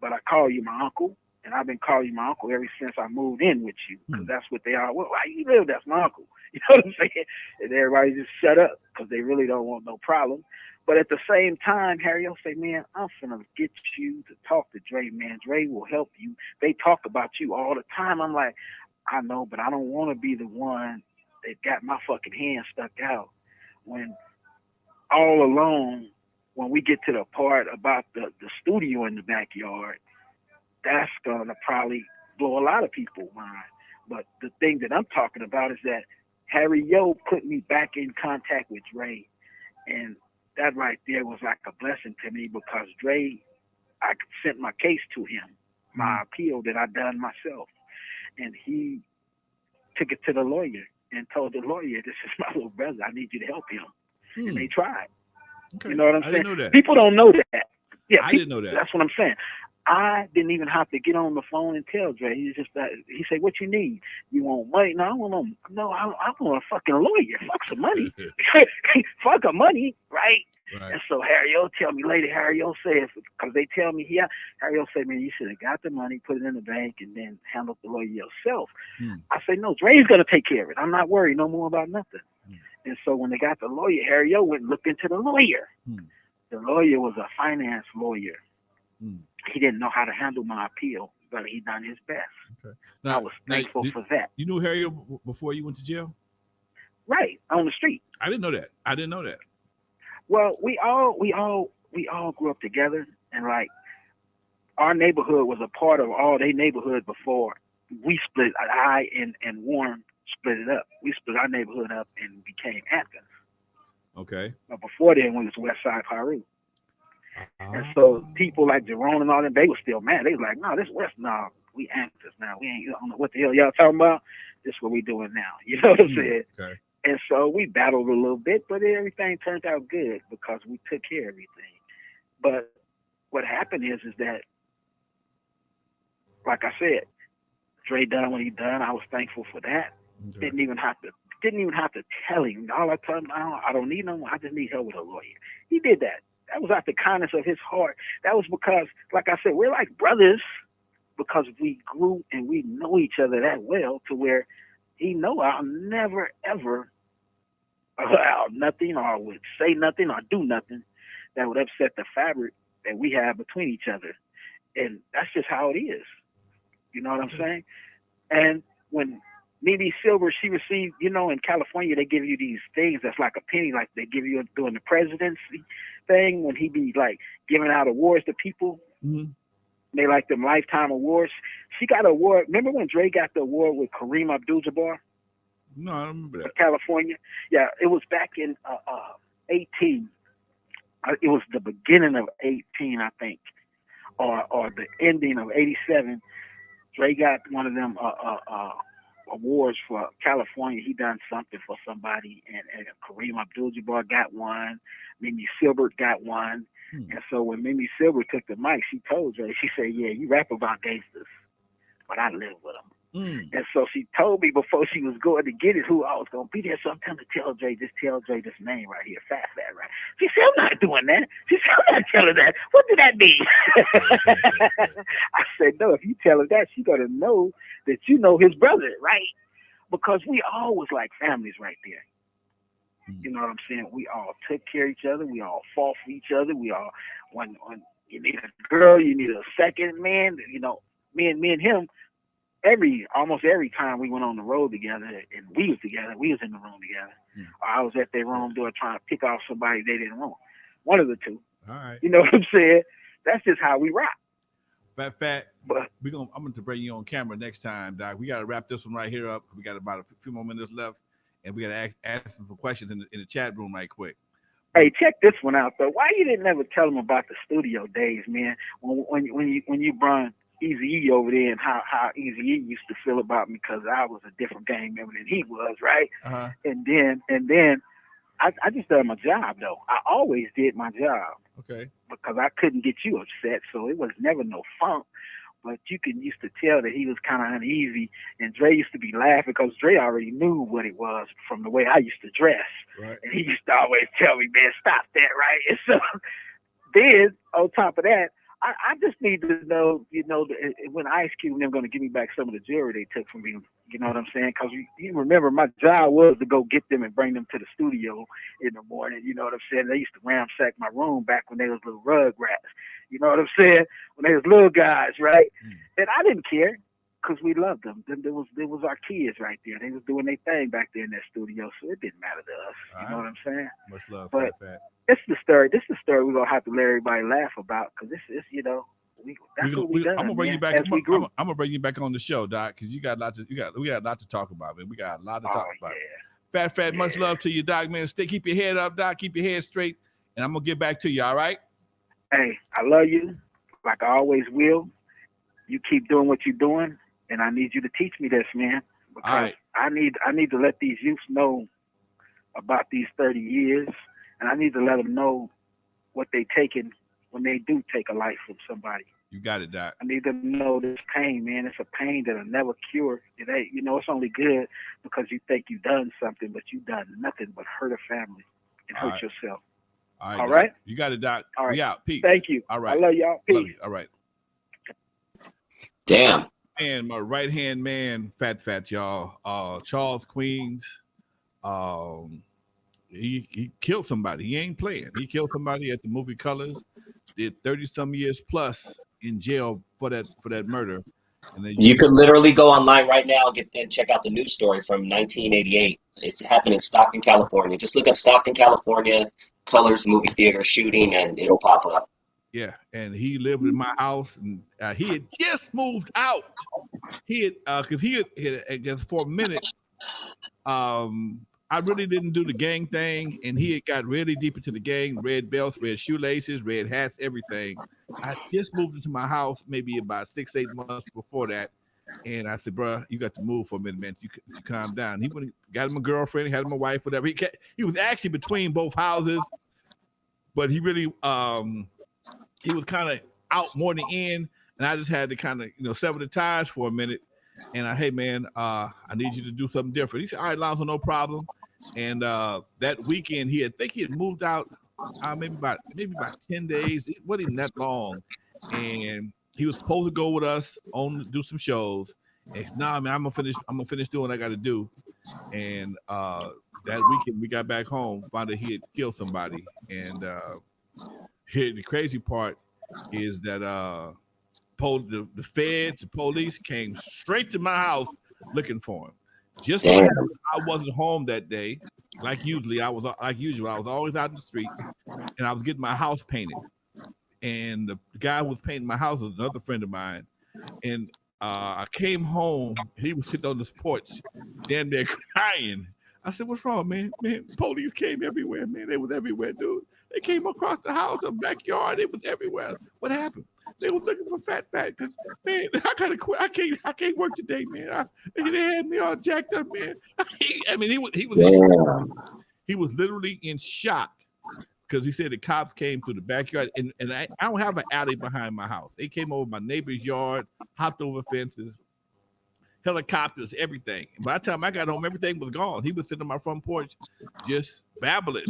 but I call you my uncle, and I've been calling you my uncle ever since I moved in with you, because that's what they are. Well, why you live? That's my uncle. You know what I'm saying? And everybody just shut up because they really don't want no problem. But at the same time, Harry will say, man, I'm finna get you to talk to Dre, man. Dre will help you. They talk about you all the time. I'm like, I know, but I don't want to be the one that got my fucking hand stuck out. When all alone, when we get to the part about the studio in the backyard, that's gonna probably blow a lot of people's mind. But the thing that I'm talking about is that Harry Yo put me back in contact with Dre, and that right there was like a blessing to me because Dre, I sent my case to him, my appeal that I done myself, and he took it to the lawyer and told the lawyer, this is my little brother, I need you to help him. And they tried. Okay. You know what I'm saying? Didn't know that. People don't know that. Yeah, I didn't know that. That's what I'm saying. I didn't even have to get on the phone and tell Dre. He said, what you need? You want money? No, I want I want a fucking lawyer. Fuck some money. Fuck a money, right? And so Harry O tell me later, Harry O says, because they tell me here, Harry O say, man, you should have got the money, put it in the bank, and then handle the lawyer yourself. I say, no, Dre's going to take care of it. I'm not worried no more about nothing. And so when they got the lawyer, Harry O went and looked into the lawyer. The lawyer was a finance lawyer. Mm. He didn't know how to handle my appeal, but he done his best. Okay. I was thankful for that. You knew Harry before you went to jail? Right, on the street. I didn't know that. Well, we all grew up together, and like our neighborhood was a part of all their neighborhood before we split. I and Warren split it up. We split our neighborhood up and became Atkins. Okay. But before then, we was West Side Piru. And so people like Jerome and all them, they were still mad. They was like, no, this West, no, we Atkins now. We ain't, I don't know what the hell y'all talking about. This is what we doing now. You know what I'm saying? Okay. And so we battled a little bit, but everything turned out good because we took care of everything. But what happened is that, like I said, Dre done what he done. I was thankful for that. Okay. Didn't even have to tell him. All I told him, I don't need no one. I just need help with a lawyer. He did that. That was out the kindness of his heart. That was because, like I said, we're like brothers because we grew and we know each other that well to where he know I'll never, ever allow nothing or would say nothing or do nothing that would upset the fabric that we have between each other. And that's just how it is. You know what I'm saying? And when Mimi Silver, she received, you know, in California, they give you these things that's like a penny, like they give you during the presidency thing when he be like giving out awards to people. Mm-hmm. They like them lifetime awards. She got an award. Remember when Dre got the award with Kareem Abdul-Jabbar? No, I don't remember that. Of California. Yeah, it was back in 18. It was the beginning of 18, I think, or the ending of 87. Dre got one of them awards for California. He done something for somebody, and Kareem Abdul-Jabbar got one. Mimi Silbert got one. And so when Mimi Silbert took the mic, she told Dre, she said, yeah, you rap about gangsters, but I live with them. And so she told me before she was going to get it who I was going to be there. So I'm telling her, just tell Dre this name right here, Fat, right? She said, I'm not doing that. She said, I'm not telling her that. What did that mean? I said, no, if you tell her that, she's going to know that you know his brother, right? Because we all was like families right there. You know what I'm saying? We all took care of each other. We all fought for each other. We all, when you need a girl, you need a second man. You know, me and him, almost every time we went on the road together and we was together, we was in the room together. Or I was at their room door trying to pick off somebody they didn't want. One of the two. All right. You know what I'm saying? That's just how we rock. Fat. But I'm going to bring you on camera next time, Doc. We got to wrap this one right here up. We got about a few more minutes left, and we got to ask some questions in the chat room right quick. Hey, check this one out though. Why you didn't ever tell them about the studio days, man? When you brought Eazy-E over there and how Eazy-E used to feel about me because I was a different gang member than he was, right? Uh-huh. And then I just done my job though. I always did my job. Okay. Because I couldn't get you upset, so it was never no funk. But you used to tell that he was kind of uneasy, and Dre used to be laughing because Dre already knew what it was from the way I used to dress. Right. And he used to always tell me, man, stop that, right? And so then, on top of that, I just need to know, you know, when Ice Cube and them going to give me back some of the jewelry they took from me, you know what I'm saying? Because you remember my job was to go get them and bring them to the studio in the morning, you know what I'm saying? They used to ransack my room back when they was little rug rats, you know what I'm saying? When they was little guys, right? And I didn't care because we loved them. There was our kids right there. They was doing their thing back there in that studio, so it didn't matter to us, you know what I'm saying? Much love, but Fat. This is the story we're gonna have to let everybody laugh about because this is, you know, that's what we done. I'm gonna bring man, you back. as we grew. I'm gonna bring you back on the show, Doc, because we got a lot to talk about, man. We got a lot to talk about. Fat, yeah. Much love to you, Doc, man. Keep your head up, Doc. Keep your head straight, and I'm gonna get back to you. All right? Hey, I love you, like I always will. You keep doing what you're doing, and I need you to teach me this, man, because all right. I need to let these youths know about these 30 years, and I need to let them know what they taking when they do take a life from somebody. You got it, Doc. I need them to know this pain, man. It's a pain that'll never cure. It ain't, you know, it's only good because you think you've done something, but you've done nothing but hurt a family and hurt yourself. All right? You got it, Doc. All right. We out. Peace. Thank you. All right. I love y'all. Peace. Love you. All right. Damn. And my right-hand man, Fat, y'all. Charles Queens. he killed somebody. He ain't playing. He killed somebody at the movie Colors. Did 30-some years plus in jail for that murder. And then You could literally go online right now and check out the news story from 1988. It's happened in Stockton, California. Just look up Stockton, California, Colors movie theater shooting, and it'll pop up. Yeah, and he lived in my house, and he had just moved out. He had because he had I guess for a minute. I really didn't do the gang thing, and he had got really deep into the gang. Red belts, red shoelaces, red hats, everything. I just moved into my house maybe about 6-8 months before that, and I said, "Bro, you got to move for a minute, man. You calm down." He got him a girlfriend, he had him a wife, whatever. He was actually between both houses, but he really he was kind of out more than in, and I just had to kind of sever the ties for a minute. And hey man, I need you to do something different. He said, "All right, Lonzo, no problem." And that weekend, I think he had moved out maybe about 10 days. It wasn't even that long, and he was supposed to go with us do some shows. And nah, man, I'm gonna finish doing what I got to do. And that weekend, we got back home, found out he had killed somebody. And the crazy part is that the feds, the police came straight to my house looking for him. Just so I wasn't home that day, like usual. I was always out in the streets, and I was getting my house painted. And the guy who was painting my house was another friend of mine. And I came home. He was sitting on this porch, damn near crying. I said, "What's wrong, man? Man, police came everywhere, man. They was everywhere, dude. They came across the house, the backyard. They was everywhere. What happened? They were looking for fat. Because man, I gotta quit. I can't work today, man. They had me all jacked up, man. He was literally in shock because he said the cops came through the backyard, and I don't have an alley behind my house. They came over my neighbor's yard, hopped over fences, helicopters, everything. And by the time I got home, everything was gone. He was sitting on my front porch just babbling.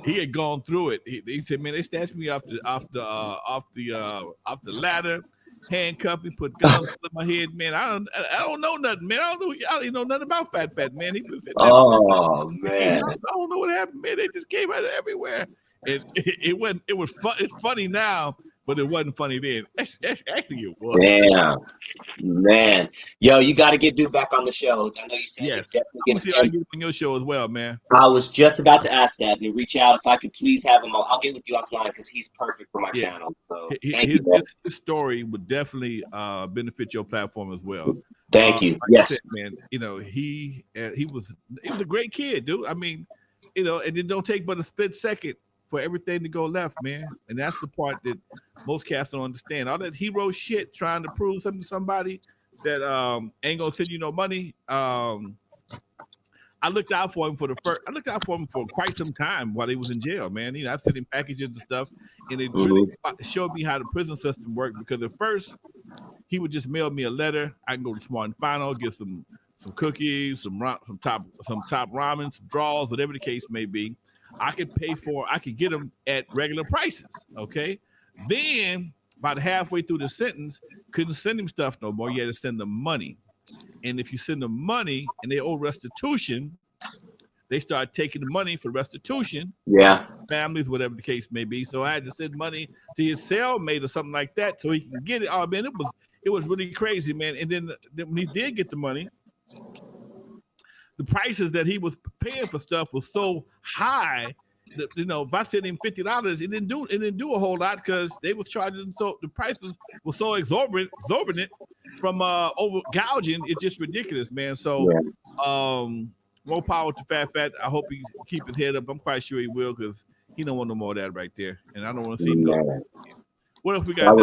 He had gone through it. He said, "Man, they snatched me off the ladder, handcuffed me, put guns in my head, man. I don't know nothing, man. I don't even know nothing about fat, man." He was man. I don't know what happened, man. They just came out of everywhere. And it was fun. It's funny now, but it wasn't funny then. Actually, it was. Damn, man. Yo, you got to get Dude back on the show. I know you said yes. definitely I'm gonna see I get on your show as well, man. I was just about to ask that and reach out if I could please have him on. I'll get with you offline because he's perfect for my channel. So his story would definitely benefit your platform as well. Thank you. Like yes, I said, man. He was a great kid, dude. I mean, and it don't take but a split second for everything to go left, man. And that's the part that most cats don't understand. All that hero shit trying to prove something to somebody that ain't gonna send you no money. I looked out for him for quite some time while he was in jail, man. I sent him packages and stuff, and it really showed me how the prison system worked. Because at first, he would just mail me a letter. I can go to Smart and Final, get some cookies, some top ramen, some draws, whatever the case may be. I could get them at regular prices. Okay. Then about halfway through the sentence, couldn't send him stuff no more. You had to send them money. And if you send them money and they owe restitution, they start taking the money for restitution. Yeah. Families, whatever the case may be. So I had to send money to his cellmate or something like that so he can get it. Oh man, it was really crazy, man. And then when he did get the money, the prices that he was paying for stuff was so high that, if I sent him $50, it didn't do a whole lot because they was charging, so the prices were so exorbitant from over gouging. It's just ridiculous, man. So more power to Fat. I hope he keep his head up. I'm quite sure he will because he don't want no more of that right there. And I don't want to see him go. What else we got?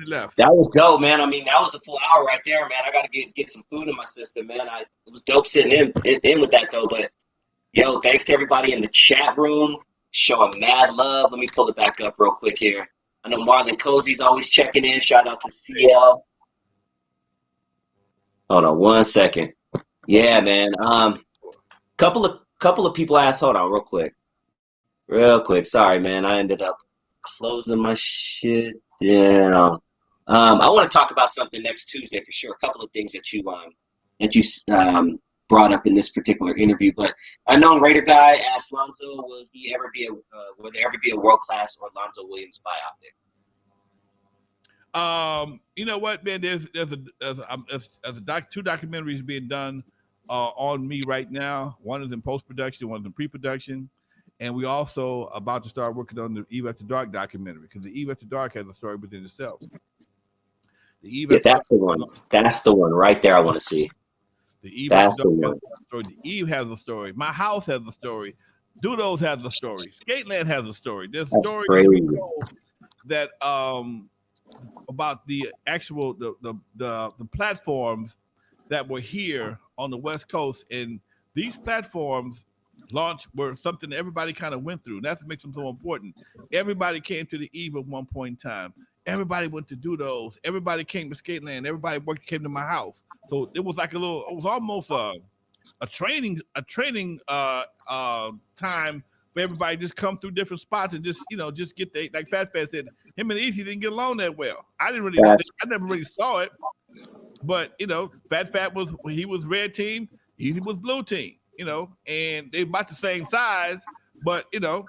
Left. That was dope, man. I mean, that was a full hour right there, man. I got to get some food in my system, man. It was dope sitting in with that, though. But, yo, thanks to everybody in the chat room showing mad love. Let me pull it back up real quick here. I know Marlon Cozy's always checking in. Shout out to CL. Hold on 1 second. Yeah, man. Couple of people asked. Hold on, real quick. Sorry, man. I ended up closing my shit down. I want to talk about something next Tuesday for sure. A couple of things that you brought up in this particular interview. But unknown Raider guy asked Lonzo, will there ever be a world-class or Lonzo Williams buyout there? You know what, man? There's two documentaries being done on me right now. One is in post-production, one is in pre-production, and we also about to start working on the Eve After Dark documentary, because the Eve After Dark has a story within itself. That's the one. That's the one right there I want to see. The Eve After Dark has a story. The Eve has a story. My House has a story. Doodles has a story. Skateland has a story. There's stories that about the actual the platforms that were here on the West Coast, and these platforms were something that everybody kind of went through. And that's what makes them so important. Everybody came to the Eve at one point in time. Everybody went to Doodles. Everybody came to Skateland. Everybody came to My House. So it was like it was almost a training time for everybody to just come through different spots and just get like Fat said, him and Easy didn't get along that well. I never really saw it, but Fat was red team, Easy was blue team, and they about the same size, but they knew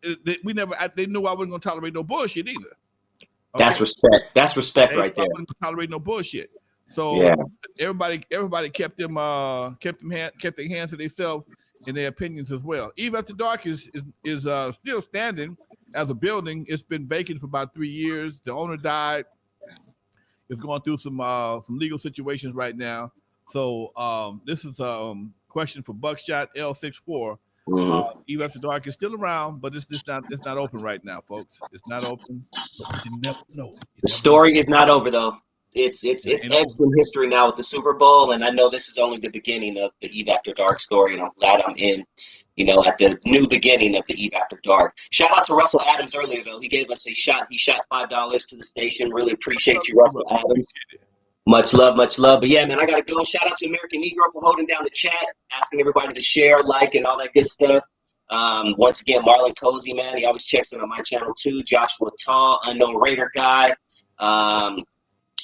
I wasn't gonna tolerate no bullshit either. Okay? That's respect. That's respect right there. I wasn't gonna tolerate no bullshit. So everybody kept their hands to themselves and their opinions as well. Eve After Dark is still standing as a building. It's been vacant for about 3 years. The owner died. It's going through some legal situations right now. So this is a question for Buckshot L64. Eve After Dark is still around, but it's not open right now, folks. It's not open. You never know. The story is not over though. It's etched in history now with the Super Bowl, and I know this is only the beginning of the Eve After Dark story, and I'm glad I'm in, at the new beginning of the Eve After Dark. Shout out to Russell Adams earlier, though. He gave us a shot. He shot $5 to the station. Really appreciate you, Russell Adams. Much love, much love. But yeah, man, I got to go. Shout out to American Negro for holding down the chat, asking everybody to share, like, and all that good stuff. Once again, Marlon Cozy, man, he always checks in on my channel too. Joshua Tall, Unknown Raider guy.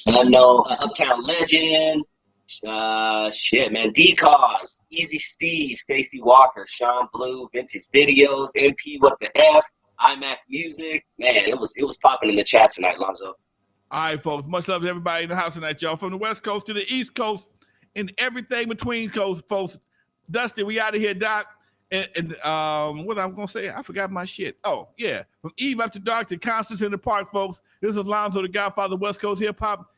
Unknown Uptown Legend, D-Cause, Easy Steve, Stacy Walker, Sean Blue, Vintage Videos, MP What the F, iMac Music. Man, it was popping in the chat tonight, Lonzo. All right, folks. Much love to everybody in the house tonight, y'all. From the West Coast to the East Coast and everything between coast, folks. Dusty, we out of here, Doc. And what I'm gonna say, I forgot my shit. Oh yeah, from Eve After Dark to Constance in the Park, folks. This is Lonzo, the Godfather of West Coast hip hop.